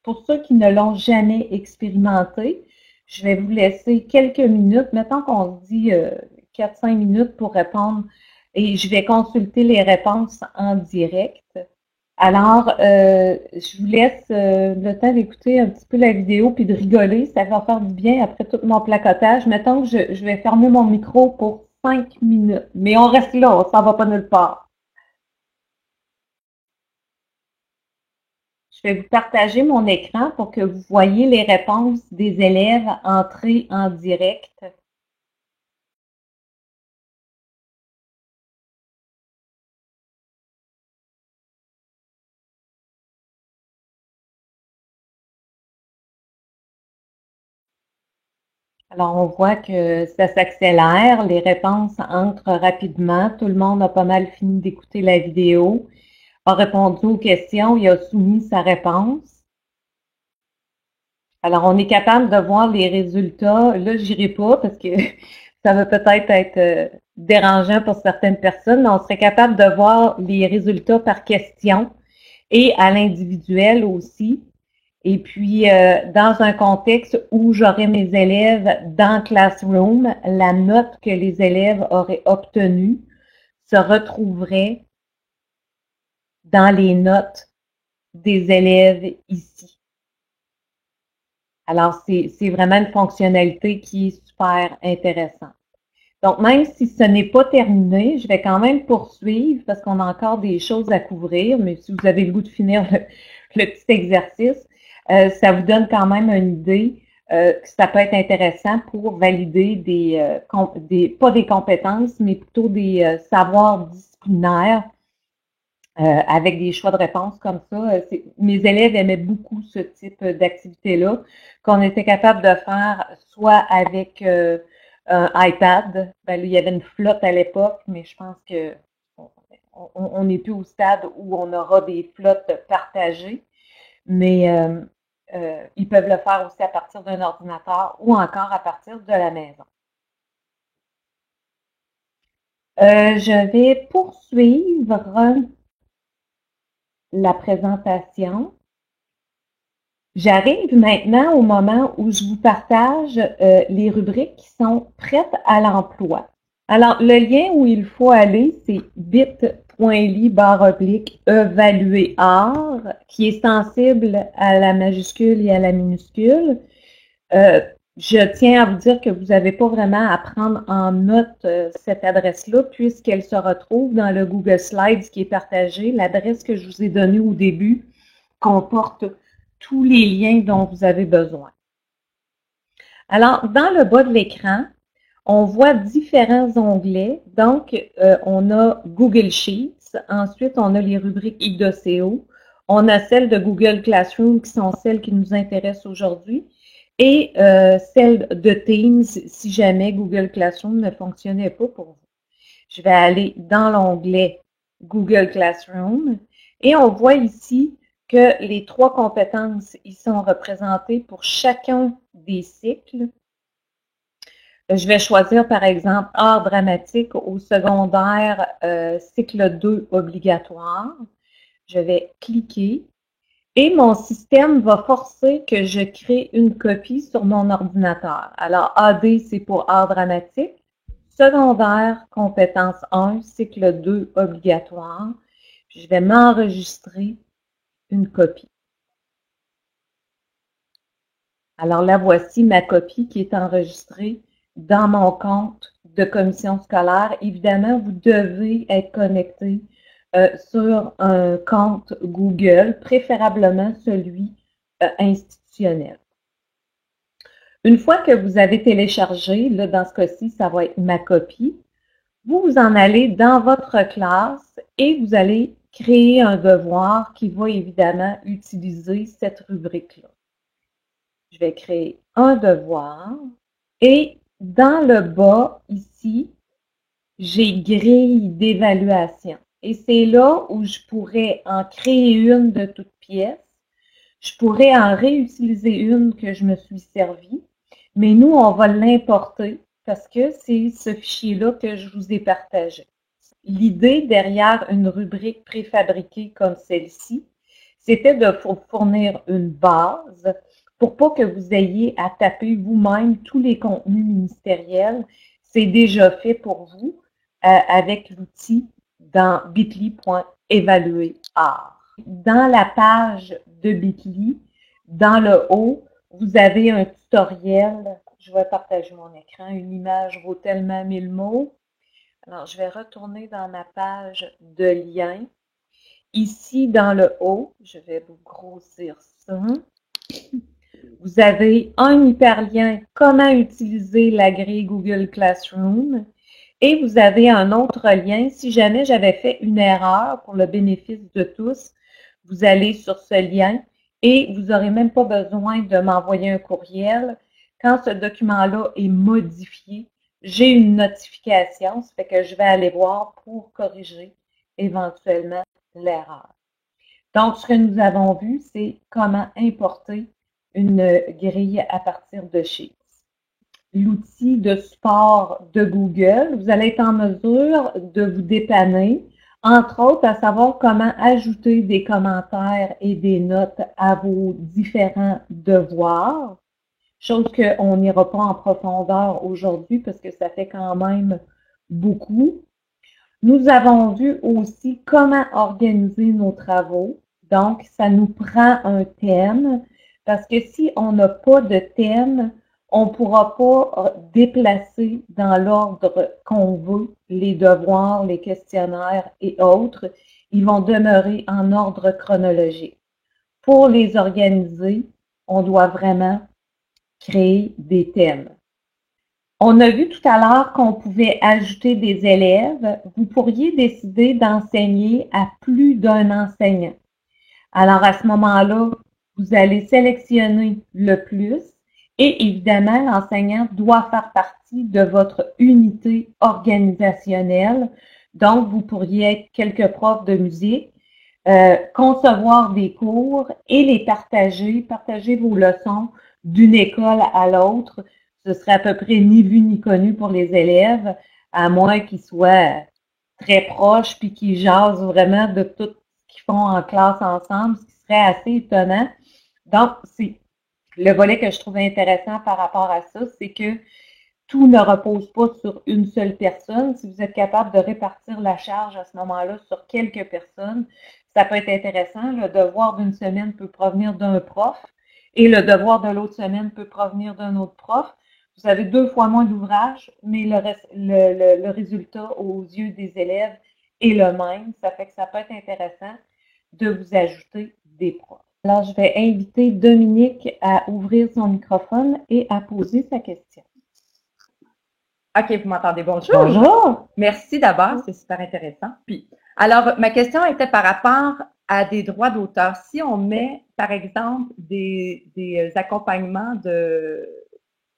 Pour ceux qui ne l'ont jamais expérimenté, je vais vous laisser quelques minutes. Mettons qu'on se dit 4-5 minutes pour répondre et je vais consulter les réponses en direct. Alors, je vous laisse le temps d'écouter un petit peu la vidéo puis de rigoler. Ça va faire du bien après tout mon placotage. Mettons que je vais fermer mon micro pour 5 minutes. Mais on reste là, on s'en va pas nulle part. Je vais vous partager mon écran pour que vous voyez les réponses des élèves entrés en direct. Alors, on voit que ça s'accélère, les réponses entrent rapidement. Tout le monde a pas mal fini d'écouter la vidéo, a répondu aux questions et a soumis sa réponse. Alors, on est capable de voir les résultats. Là, j'irai pas parce que ça va peut-être être dérangeant pour certaines personnes, mais on serait capable de voir les résultats par question et à l'individuel aussi. Et puis, dans un contexte où j'aurais mes élèves dans Classroom, la note que les élèves auraient obtenue se retrouverait dans les notes des élèves ici. Alors, c'est vraiment une fonctionnalité qui est super intéressante. Donc, même si ce n'est pas terminé, je vais quand même poursuivre parce qu'on a encore des choses à couvrir, mais si vous avez le goût de finir le petit exercice, ça vous donne quand même une idée que ça peut être intéressant pour valider pas des compétences, mais plutôt des savoirs disciplinaires avec des choix de réponse comme ça. Mes élèves aimaient beaucoup ce type d'activité-là, qu'on était capable de faire soit avec un iPad. Ben, il y avait une flotte à l'époque, mais je pense que on n'est plus au stade où on aura des flottes partagées. Mais ils peuvent le faire aussi à partir d'un ordinateur ou encore à partir de la maison. Je vais poursuivre la présentation. J'arrive maintenant au moment où je vous partage les rubriques qui sont prêtes à l'emploi. Alors, le lien où il faut aller, c'est bit.ly/évaluer art, qui est sensible à la majuscule et à la minuscule. Je tiens à vous dire que vous n'avez pas vraiment à prendre en note cette adresse-là, puisqu'elle se retrouve dans le Google Slides qui est partagé. L'adresse que je vous ai donnée au début comporte tous les liens dont vous avez besoin. Alors, dans le bas de l'écran, on voit différents onglets. Donc, on a Google Sheets. Ensuite, on a les rubriques IDOCO. On a celles de Google Classroom qui sont celles qui nous intéressent aujourd'hui. Et celles de Teams si jamais Google Classroom ne fonctionnait pas pour vous. Je vais aller dans l'onglet Google Classroom et on voit ici que les 3 compétences y sont représentées pour chacun des cycles. Je vais choisir, par exemple, art dramatique au secondaire, cycle 2 obligatoire. Je vais cliquer et mon système va forcer que je crée une copie sur mon ordinateur. Alors, AD, c'est pour art dramatique. Secondaire, compétence 1, cycle 2 obligatoire. Je vais m'enregistrer une copie. Alors là, voici ma copie qui est enregistrée dans mon compte de commission scolaire. Évidemment, vous devez être connecté sur un compte Google, préférablement celui institutionnel. Une fois que vous avez téléchargé, là, dans ce cas-ci, ça va être ma copie, vous en allez dans votre classe et vous allez créer un devoir qui va évidemment utiliser cette rubrique-là. Je vais créer un devoir et dans le bas, ici, j'ai grille d'évaluation. Et c'est là où je pourrais en créer une de toute pièce, je pourrais en réutiliser une que je me suis servie, mais nous, on va l'importer parce que c'est ce fichier-là que je vous ai partagé. L'idée derrière une rubrique préfabriquée comme celle-ci, c'était de vous fournir une base pour pas que vous ayez à taper vous-même tous les contenus ministériels. C'est déjà fait pour vous avec l'outil dans bitly.évaluer-art. Dans la page de Bitly, dans le haut, vous avez un tutoriel. Je vais partager mon écran. Une image vaut tellement 1000 mots. Alors, je vais retourner dans ma page de lien. Ici, dans le haut, je vais vous grossir ça. Vous avez un hyperlien « Comment utiliser la grille Google Classroom » et vous avez un autre lien. Si jamais j'avais fait une erreur pour le bénéfice de tous, vous allez sur ce lien et vous n'aurez même pas besoin de m'envoyer un courriel. Quand ce document-là est modifié, j'ai une notification, ça fait que je vais aller voir pour corriger éventuellement l'erreur. Donc, ce que nous avons vu, c'est comment importer une grille à partir de Sheets. L'outil de support de Google, vous allez être en mesure de vous dépanner, entre autres à savoir comment ajouter des commentaires et des notes à vos différents devoirs, chose qu'on n'ira pas en profondeur aujourd'hui parce que ça fait quand même beaucoup. Nous avons vu aussi comment organiser nos travaux. Donc, ça nous prend un thème parce que si on n'a pas de thème, on ne pourra pas déplacer dans l'ordre qu'on veut les devoirs, les questionnaires et autres. Ils vont demeurer en ordre chronologique. Pour les organiser, on doit vraiment créer des thèmes. On a vu tout à l'heure qu'on pouvait ajouter des élèves. Vous pourriez décider d'enseigner à plus d'un enseignant. Alors, à ce moment-là, vous allez sélectionner le plus et évidemment, l'enseignant doit faire partie de votre unité organisationnelle. Donc, vous pourriez être quelques profs de musique, concevoir des cours et les partager vos leçons d'une école à l'autre. Ce serait à peu près ni vu ni connu pour les élèves, à moins qu'ils soient très proches puis qu'ils jasent vraiment de tout ce qu'ils font en classe ensemble, ce qui serait assez étonnant. Donc, c'est le volet que je trouve intéressant par rapport à ça, c'est que tout ne repose pas sur une seule personne. Si vous êtes capable de répartir la charge à ce moment-là sur quelques personnes, ça peut être intéressant. Le devoir d'une semaine peut provenir d'un prof et le devoir de l'autre semaine peut provenir d'un autre prof. Vous avez 2 fois moins d'ouvrage, mais le résultat aux yeux des élèves est le même. Ça fait que ça peut être intéressant de vous ajouter des profs. Alors, je vais inviter Dominique à ouvrir son microphone et à poser sa question. OK, vous m'entendez? Bonjour. Bonjour. Merci d'abord, c'est super intéressant. Puis, alors, ma question était par rapport à des droits d'auteur. Si on met, par exemple, des accompagnements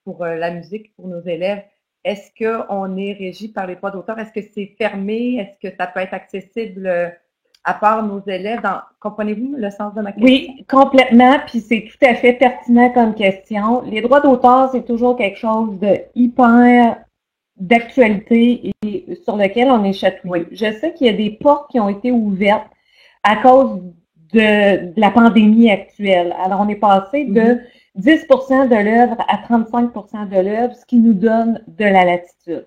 pour la musique pour nos élèves, est-ce qu'on est régi par les droits d'auteur? Est-ce que c'est fermé? Est-ce que ça peut être accessible à part nos élèves? Comprenez-vous le sens de ma question? Oui, complètement, puis c'est tout à fait pertinent comme question. Les droits d'auteur, c'est toujours quelque chose de hyper d'actualité et sur lequel on est chatouillé. Je sais qu'il y a des portes qui ont été ouvertes à cause de la pandémie actuelle. Alors, on est passé de 10% de l'œuvre à 35% de l'œuvre, ce qui nous donne de la latitude.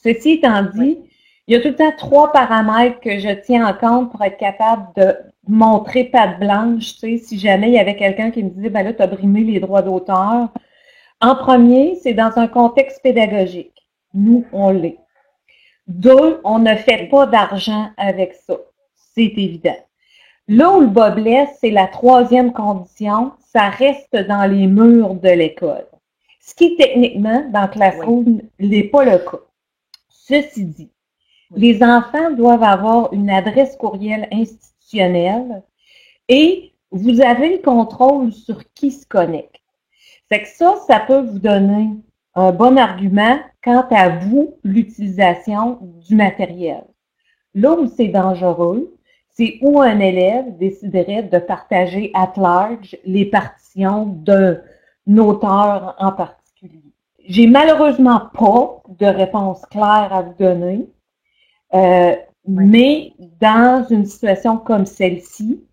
Ceci étant dit, il y a tout le temps 3 paramètres que je tiens en compte pour être capable de montrer patte blanche. Tu sais, si jamais il y avait quelqu'un qui me disait, ben là, tu as brimé les droits d'auteur. En premier, c'est dans un contexte pédagogique. Nous, on l'est. 2, on ne fait pas d'argent avec ça. C'est évident. Là où le bas blesse, c'est la 3e condition, ça reste dans les murs de l'école. Ce qui, techniquement, dans Classroom, n'est pas le cas. Ceci dit, les enfants doivent avoir une adresse courriel institutionnelle et vous avez le contrôle sur qui se connecte. C'est que ça peut vous donner un bon argument quant à vous, l'utilisation du matériel. Là où c'est dangereux, c'est où un élève déciderait de partager at large les partitions d'un auteur en particulier. J'ai malheureusement pas de réponse claire à vous donner, mais dans une situation comme celle-ci,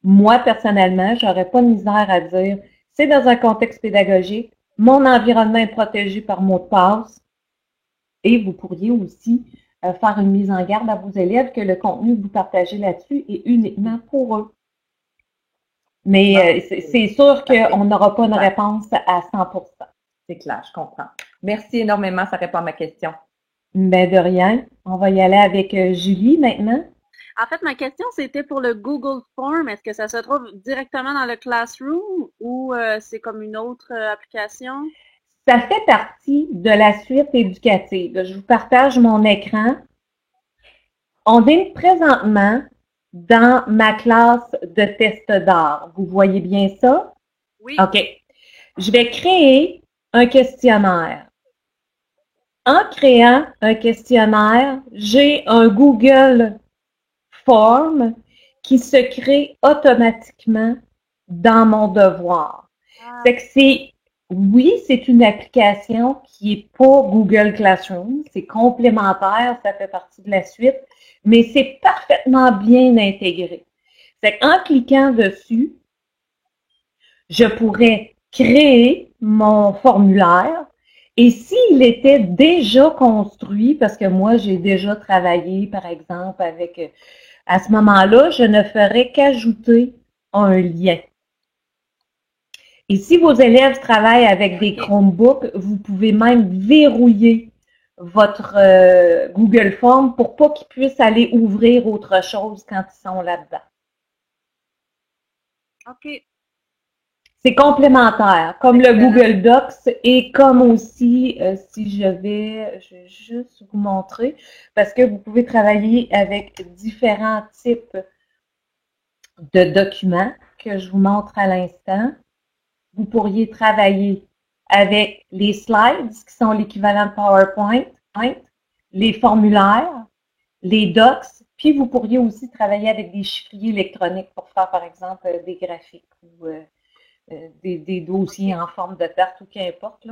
moi, personnellement, j'aurais pas de misère à dire, c'est dans un contexte pédagogique, mon environnement est protégé par mot de passe, et vous pourriez aussi faire une mise en garde à vos élèves que le contenu que vous partagez là-dessus est uniquement pour eux. Mais c'est sûr qu'on n'aura pas une réponse à 100%. C'est clair, je comprends. Merci énormément, ça répond à ma question. Ben de rien. On va y aller avec Julie maintenant. En fait, ma question, c'était pour le Google Form. Est-ce que ça se trouve directement dans le Classroom ou c'est comme une autre application? Ça fait partie de la suite éducative. Je vous partage mon écran. On est présentement dans ma classe de test d'art. Vous voyez bien ça? Oui. OK. Je vais créer un questionnaire. En créant un questionnaire, j'ai un Google Form qui se crée automatiquement dans mon devoir. C'est que c'est une application qui est pas Google Classroom, c'est complémentaire, ça fait partie de la suite, mais c'est parfaitement bien intégré. C'est qu'en cliquant dessus, je pourrais créer mon formulaire et s'il était déjà construit, parce que moi j'ai déjà travaillé par exemple avec, à ce moment-là, je ne ferais qu'ajouter un lien. Et si vos élèves travaillent avec des Chromebooks, vous pouvez même verrouiller votre Google Form pour pas qu'ils puissent aller ouvrir autre chose quand ils sont là-dedans. OK. C'est complémentaire, comme le Google Docs et comme aussi, si je vais juste vous montrer, parce que vous pouvez travailler avec différents types de documents que je vous montre à l'instant. Vous pourriez travailler avec les slides, qui sont l'équivalent de PowerPoint, les formulaires, les docs, puis vous pourriez aussi travailler avec des chiffriers électroniques pour faire, par exemple, des graphiques ou des dossiers en forme de tarte ou qu'importe.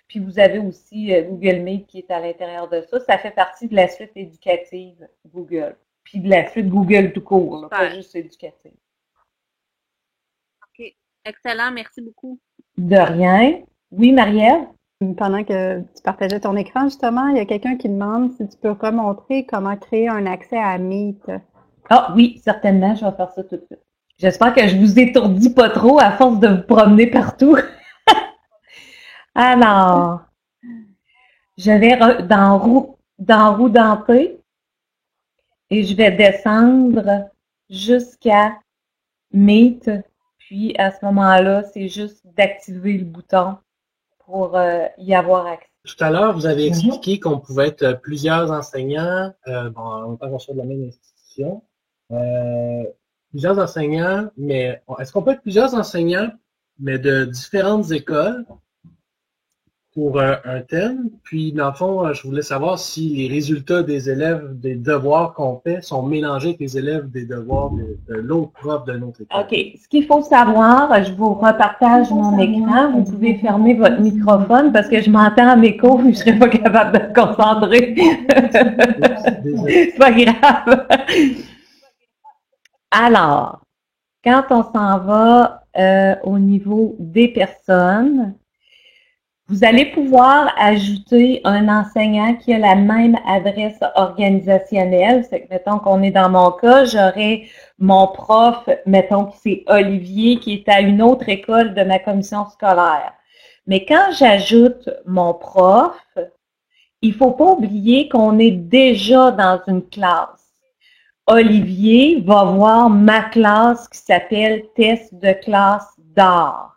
Puis vous avez aussi Google Meet qui est à l'intérieur de ça. Ça fait partie de la suite éducative Google. Puis de la suite Google tout court, pas juste éducative. OK. Excellent, merci beaucoup. De rien. Oui, Marie-Ève? Pendant que tu partageais ton écran, justement, il y a quelqu'un qui demande si tu peux remontrer comment créer un accès à Meet. Ah oui, certainement, je vais faire ça tout de suite. J'espère que je vous étourdis pas trop à force de vous promener partout. Alors, je vais dans roue dentée et je vais descendre jusqu'à Meet. Puis à ce moment-là, c'est juste d'activer le bouton pour y avoir accès. Tout à l'heure, vous avez expliqué qu'on pouvait être plusieurs enseignants, en même temps qu'on soit de la même institution. Plusieurs enseignants, mais est-ce qu'on peut être plusieurs enseignants, mais de différentes écoles pour un thème? Puis, dans le fond, je voulais savoir si les résultats des élèves des devoirs qu'on fait sont mélangés avec les élèves des devoirs de l'autre prof de notre école. OK. Ce qu'il faut savoir, je vous repartage mon écran. Vous pouvez fermer votre microphone parce que je m'entends en écho et je ne serai pas capable de me concentrer. C'est pas grave. Alors, quand on s'en va au niveau des personnes, vous allez pouvoir ajouter un enseignant qui a la même adresse organisationnelle. C'est que, mettons qu'on est dans mon cas, j'aurai mon prof, mettons que c'est Olivier, qui est à une autre école de ma commission scolaire. Mais quand j'ajoute mon prof, il ne faut pas oublier qu'on est déjà dans une classe. Olivier va voir ma classe qui s'appelle test de classe d'art.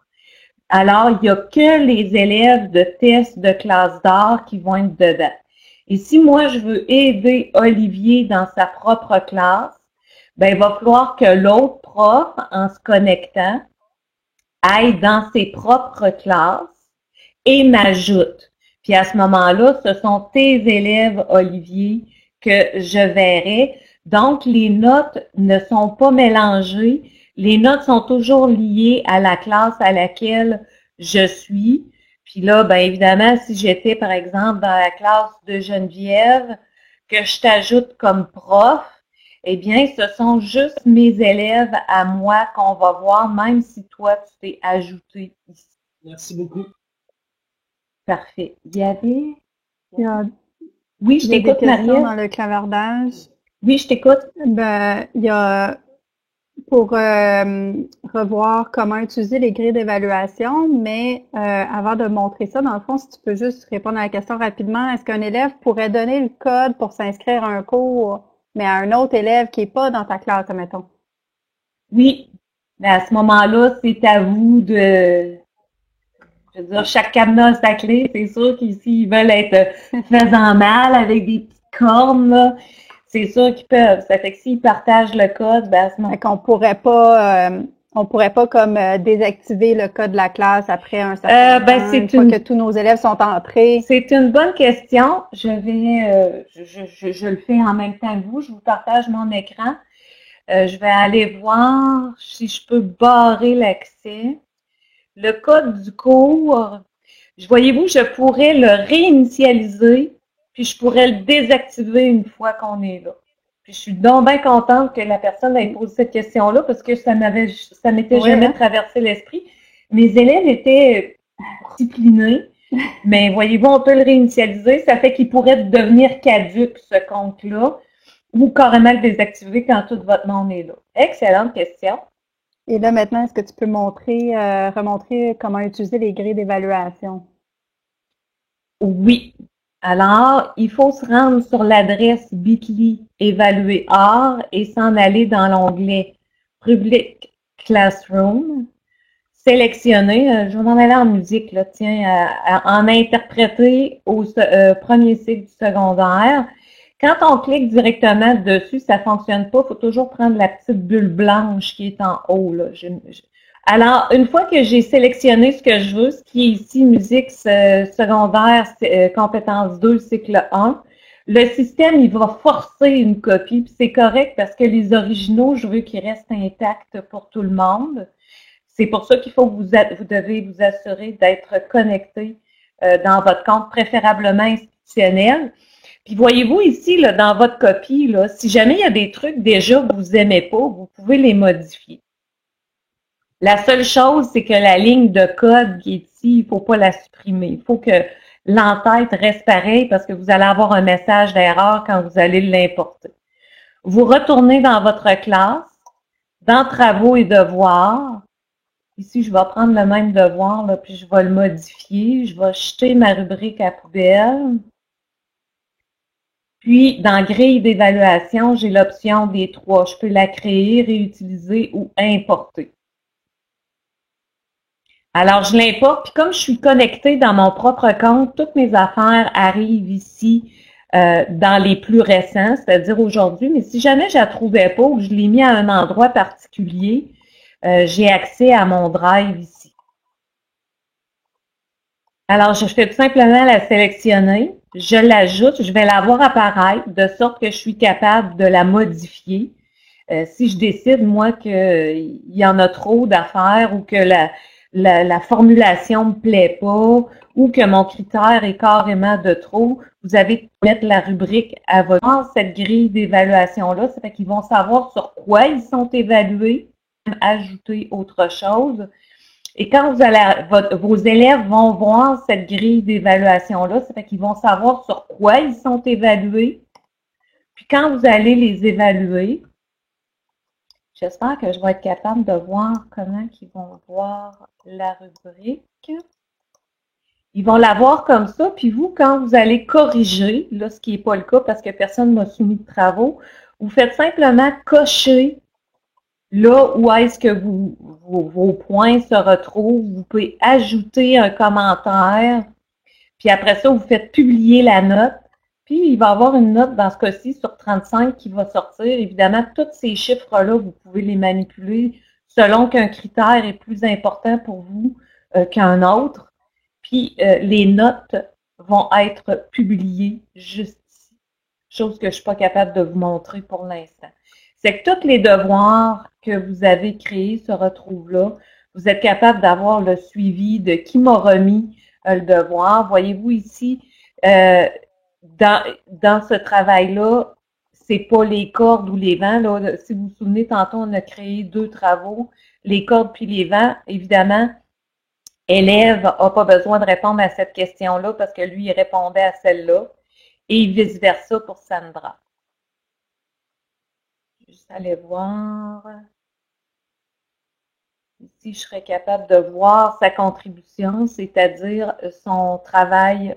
Alors, il n'y a que les élèves de test de classe d'art qui vont être dedans. Et si moi, je veux aider Olivier dans sa propre classe, ben, il va falloir que l'autre prof, en se connectant, aille dans ses propres classes et m'ajoute. Puis à ce moment-là, ce sont tes élèves, Olivier, que je verrai. Donc, les notes ne sont pas mélangées. Les notes sont toujours liées à la classe à laquelle je suis. Puis là, bien évidemment, si j'étais, par exemple, dans la classe de Geneviève, que je t'ajoute comme prof, eh bien, ce sont juste mes élèves à moi qu'on va voir, même si toi, tu t'es ajouté ici. Merci beaucoup. Parfait. Il y avait... Il y a, Oui, je il y a des t'écoute, questions Marie. dans le clavardage. Oui, je t'écoute. Ben, il y a pour revoir comment utiliser les grilles d'évaluation, mais avant de montrer ça, dans le fond, si tu peux juste répondre à la question rapidement, est-ce qu'un élève pourrait donner le code pour s'inscrire à un cours, mais à un autre élève qui n'est pas dans ta classe, admettons? Oui. Mais à ce moment-là, c'est à vous de... Je veux dire, chaque cadenas a sa clé. C'est sûr qu'ici, ils veulent être faisant mal avec des petites cornes, là. C'est sûr qu'ils peuvent. Ça fait que s'ils partagent le code, ben à ce moment-là. Fait qu'on pourrait pas comme désactiver le code de la classe après un certain temps, une fois que tous nos élèves sont entrés. C'est une bonne question. Je vais, je le fais en même temps que vous. Je vous partage mon écran. Je vais aller voir si je peux barrer l'accès. Le code du cours, voyez-vous, je pourrais le réinitialiser, puis je pourrais le désactiver une fois qu'on est là. Puis je suis donc bien contente que la personne ait posé cette question-là parce que ça m'était jamais traversé l'esprit. Mes élèves étaient disciplinés, mais voyez-vous, on peut le réinitialiser. Ça fait qu'il pourrait devenir caduque, ce compte-là, ou carrément le désactiver quand tout votre monde est là. Excellente question. Et là, maintenant, est-ce que tu peux remontrer comment utiliser les grilles d'évaluation? Oui. Alors, il faut se rendre sur l'adresse bit.ly évaluer art et s'en aller dans l'onglet Public Classroom. Sélectionner, je vais m'en aller en musique, là, tiens, en interpréter au premier cycle du secondaire. Quand on clique directement dessus, ça fonctionne pas. Il faut toujours prendre la petite bulle blanche qui est en haut, là. Alors, une fois que j'ai sélectionné ce que je veux, ce qui est ici musique secondaire, compétence 2, cycle 1, le système, il va forcer une copie, puis c'est correct parce que les originaux, je veux qu'ils restent intacts pour tout le monde. C'est pour ça qu'il faut que vous devez vous assurer d'être connecté dans votre compte, préférablement institutionnel. Puis voyez-vous ici, là, dans votre copie, là, si jamais il y a des trucs déjà que vous n'aimez pas, vous pouvez les modifier. La seule chose, c'est que la ligne de code qui est ici, il ne faut pas la supprimer. Il faut que l'entête reste pareil parce que vous allez avoir un message d'erreur quand vous allez l'importer. Vous retournez dans votre classe, dans Travaux et devoirs. Ici, je vais prendre le même devoir, là, puis je vais le modifier. Je vais jeter ma rubrique à poubelle. Puis, dans Grille d'évaluation, j'ai l'option des 3. Je peux la créer, réutiliser ou importer. Alors, je l'importe, puis comme je suis connectée dans mon propre compte, toutes mes affaires arrivent ici dans les plus récents, c'est-à-dire aujourd'hui, mais si jamais je ne la trouvais pas ou que je l'ai mis à un endroit particulier, j'ai accès à mon drive ici. Alors, je fais tout simplement la sélectionner, je l'ajoute, je vais la voir apparaître de sorte que je suis capable de la modifier. Si je décide, moi, qu'il y en a trop d'affaires ou que la formulation ne me plaît pas ou que mon critère est carrément de trop, vous avez mettre la rubrique à votre cette grille d'évaluation-là. Ça fait qu'ils vont savoir sur quoi ils sont évalués, ajouter autre chose. Et quand vous allez, vos élèves vont voir cette grille d'évaluation-là, ça fait qu'ils vont savoir sur quoi ils sont évalués. Puis quand vous allez les évaluer, j'espère que je vais être capable de voir comment ils vont voir la rubrique. Ils vont la voir comme ça, puis vous, quand vous allez corriger, là, ce qui n'est pas le cas parce que personne ne m'a soumis de travaux, vous faites simplement cocher là où est-ce que vos points se retrouvent. Vous pouvez ajouter un commentaire, puis après ça, vous faites publier la note. Puis, il va y avoir une note, dans ce cas-ci, sur 35 qui va sortir. Évidemment, tous ces chiffres-là, vous pouvez les manipuler selon qu'un critère est plus important pour vous qu'un autre. Puis, les notes vont être publiées juste ici. chose que je suis pas capable de vous montrer pour l'instant. C'est que tous les devoirs que vous avez créés se retrouvent là. Vous êtes capable d'avoir le suivi de qui m'a remis le devoir. Voyez-vous ici, dans ce travail-là, c'est pas les cordes ou les vents. Là. Si vous vous souvenez, tantôt, on a créé 2 travaux, les cordes puis les vents. Évidemment, élève n'a pas besoin de répondre à cette question-là parce que lui, il répondait à celle-là. Et vice-versa pour Sandra. Juste aller voir. Ici, je serais capable de voir sa contribution, c'est-à-dire son travail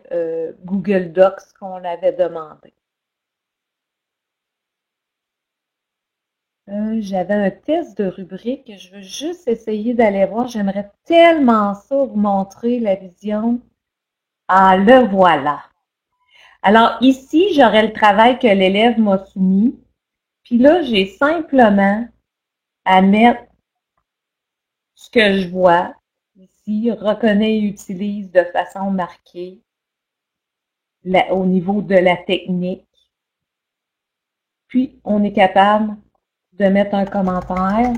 Google Docs qu'on avait demandé. J'avais un test de rubrique. Je veux juste essayer d'aller voir. J'aimerais tellement ça vous montrer la vision. Ah, le voilà. Alors ici, j'aurais le travail que l'élève m'a soumis. Puis là, j'ai simplement à mettre ce que je vois ici, reconnaît et utilise de façon marquée au niveau de la technique. Puis, on est capable de mettre un commentaire,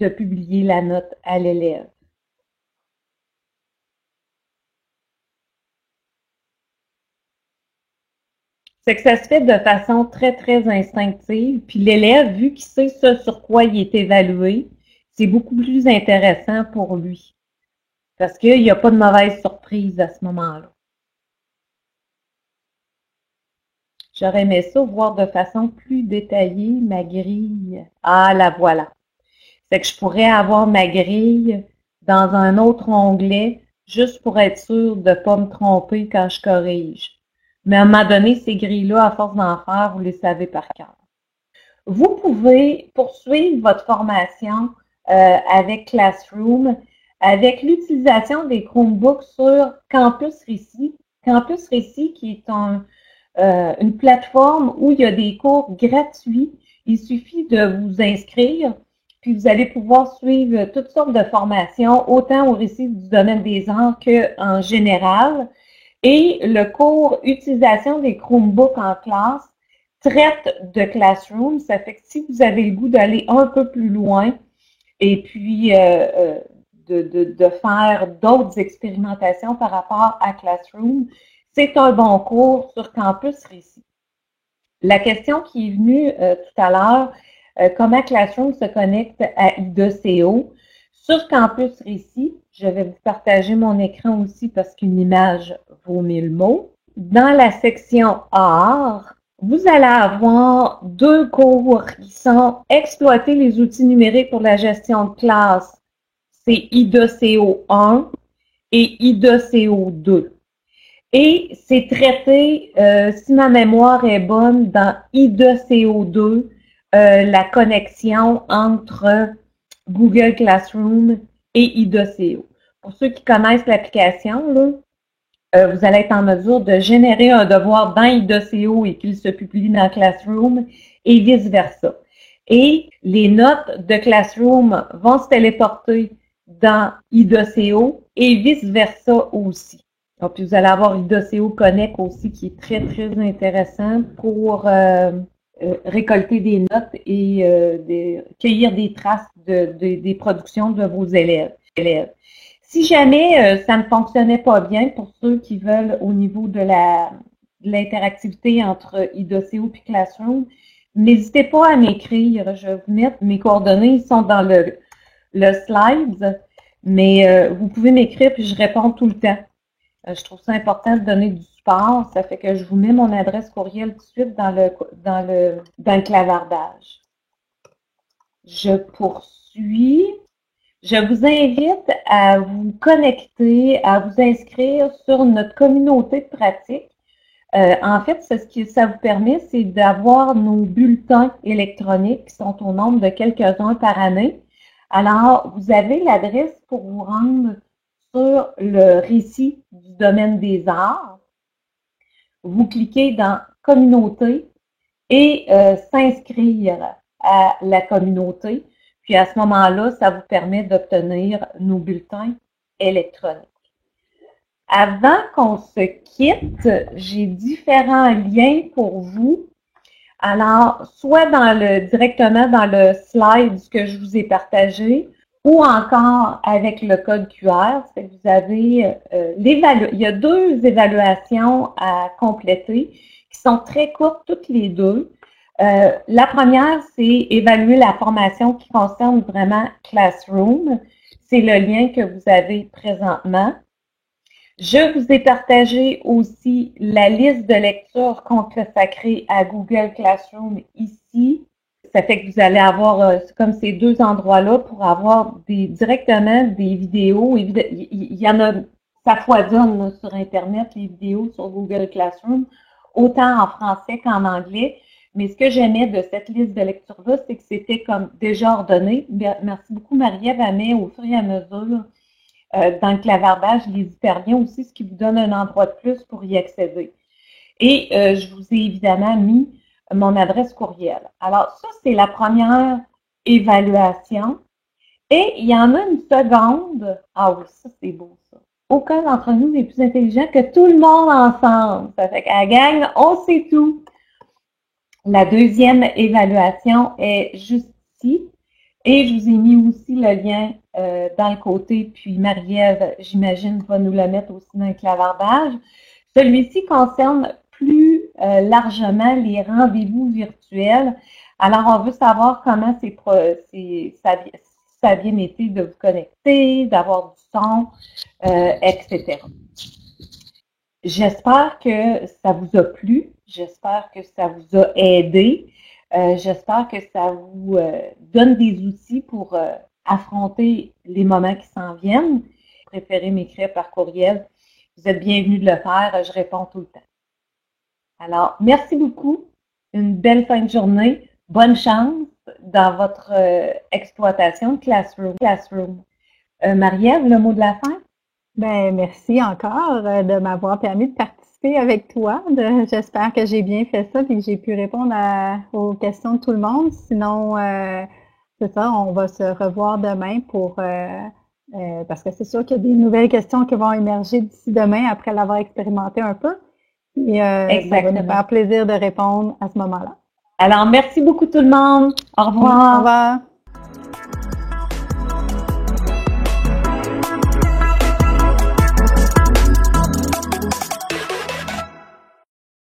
de publier la note à l'élève. C'est que ça se fait de façon très, très instinctive. Puis l'élève, vu qu'il sait ce sur quoi il est évalué, c'est beaucoup plus intéressant pour lui. Parce qu'il n'y a pas de mauvaise surprise à ce moment-là. J'aurais aimé ça voir de façon plus détaillée ma grille. Ah, la voilà. C'est que je pourrais avoir ma grille dans un autre onglet juste pour être sûr de ne pas me tromper quand je corrige. Mais à un moment donné, ces grilles-là, à force d'en faire, vous les savez par cœur. Vous pouvez poursuivre votre formation avec Classroom avec l'utilisation des Chromebooks sur Campus Récit. Campus Récit qui est une plateforme où il y a des cours gratuits. Il suffit de vous inscrire, puis vous allez pouvoir suivre toutes sortes de formations, autant au récit du domaine des arts qu'en général. Et le cours Utilisation des Chromebooks en classe traite de Classroom. Ça fait que si vous avez le goût d'aller un peu plus loin et puis de faire d'autres expérimentations par rapport à Classroom, c'est un bon cours sur Campus Récit. La question qui est venue tout à l'heure, comment Classroom se connecte à IDECO. Sur Campus Récit, je vais vous partager mon écran aussi parce qu'une image vaut 1000 mots. Dans la section Art, vous allez avoir 2 cours qui sont exploiter les outils numériques pour la gestion de classe. C'est IDECO 1 et IDECO 2. Et c'est traité, si ma mémoire est bonne, dans IDECO 2, la connexion entre Google Classroom et IDECO. Pour ceux qui connaissent l'application, vous allez être en mesure de générer un devoir dans IDECO et qu'il se publie dans Classroom et vice-versa. Et les notes de Classroom vont se téléporter dans IDECO et vice-versa aussi. Donc, puis vous allez avoir IDECO Connect aussi qui est très, très intéressant pour récolter des notes et cueillir des traces des productions de vos élèves. Si jamais ça ne fonctionnait pas bien pour ceux qui veulent au niveau de l'interactivité entre IDECO et Classroom, n'hésitez pas à m'écrire. Je vais vous mettre mes coordonnées, ils sont dans le slide, mais vous pouvez m'écrire puis je réponds tout le temps. Je trouve ça important de donner du support. Ça fait que je vous mets mon adresse courriel tout de suite dans le clavardage. Je poursuis. Je vous invite à vous connecter, à vous inscrire sur notre communauté de pratique. En fait, ce que ça vous permet, c'est d'avoir nos bulletins électroniques qui sont au nombre de quelques-uns par année. Alors, vous avez l'adresse pour vous rendre sur le récit du domaine des arts. Vous cliquez dans Communauté et s'inscrire à la communauté. Puis à ce moment-là, ça vous permet d'obtenir nos bulletins électroniques. Avant qu'on se quitte, j'ai différents liens pour vous Alors, soit directement dans le slide que je vous ai partagé, ou encore avec le code QR. C'est que vous avez il y a 2 évaluations à compléter qui sont très courtes toutes les 2. La première, c'est évaluer la formation qui concerne vraiment Classroom. C'est le lien que vous avez présentement. Je vous ai partagé aussi la liste de lectures consacrée à Google Classroom ici. Ça fait que vous allez avoir comme ces 2 endroits-là pour avoir directement des vidéos. Il y en a, ça foisonne là, sur Internet, les vidéos sur Google Classroom, autant en français qu'en anglais. Mais ce que j'aimais de cette liste de lecture-là, c'est que c'était comme déjà ordonné. Merci beaucoup, Marie-Ève, elle met au fur et à mesure dans le clavardage les hyperliens aussi, ce qui vous donne un endroit de plus pour y accéder. Et je vous ai évidemment mis mon adresse courriel. Alors, ça, c'est la première évaluation. Et il y en a une seconde. Ah oui, ça, c'est beau, ça. Aucun d'entre nous n'est plus intelligent que tout le monde ensemble. Ça fait qu'à la gang, on sait tout. La deuxième évaluation est juste ici. Et je vous ai mis aussi le lien dans le côté, puis Marie-Ève, j'imagine, va nous le mettre aussi dans le clavardage. Celui-ci concerne plus largement les rendez-vous virtuels. Alors, on veut savoir comment ça a bien été de vous connecter, d'avoir du son, etc. J'espère que ça vous a plu. J'espère que ça vous a aidé. J'espère que ça vous donne des outils pour affronter les moments qui s'en viennent. Si vous préférez m'écrire par courriel, vous êtes bienvenus de le faire. Je réponds tout le temps. Alors, merci beaucoup. Une belle fin de journée. Bonne chance dans votre exploitation de Classroom. Marie-Ève, le mot de la fin? Ben, merci encore de m'avoir permis de participer avec toi. J'espère que j'ai bien fait ça et que j'ai pu répondre aux questions de tout le monde. Sinon, c'est ça, on va se revoir demain parce que c'est sûr qu'il y a des nouvelles questions qui vont émerger d'ici demain après l'avoir expérimenté un peu. Et ça va nous faire plaisir de répondre à ce moment-là. Alors, merci beaucoup tout le monde. Au revoir. Au revoir.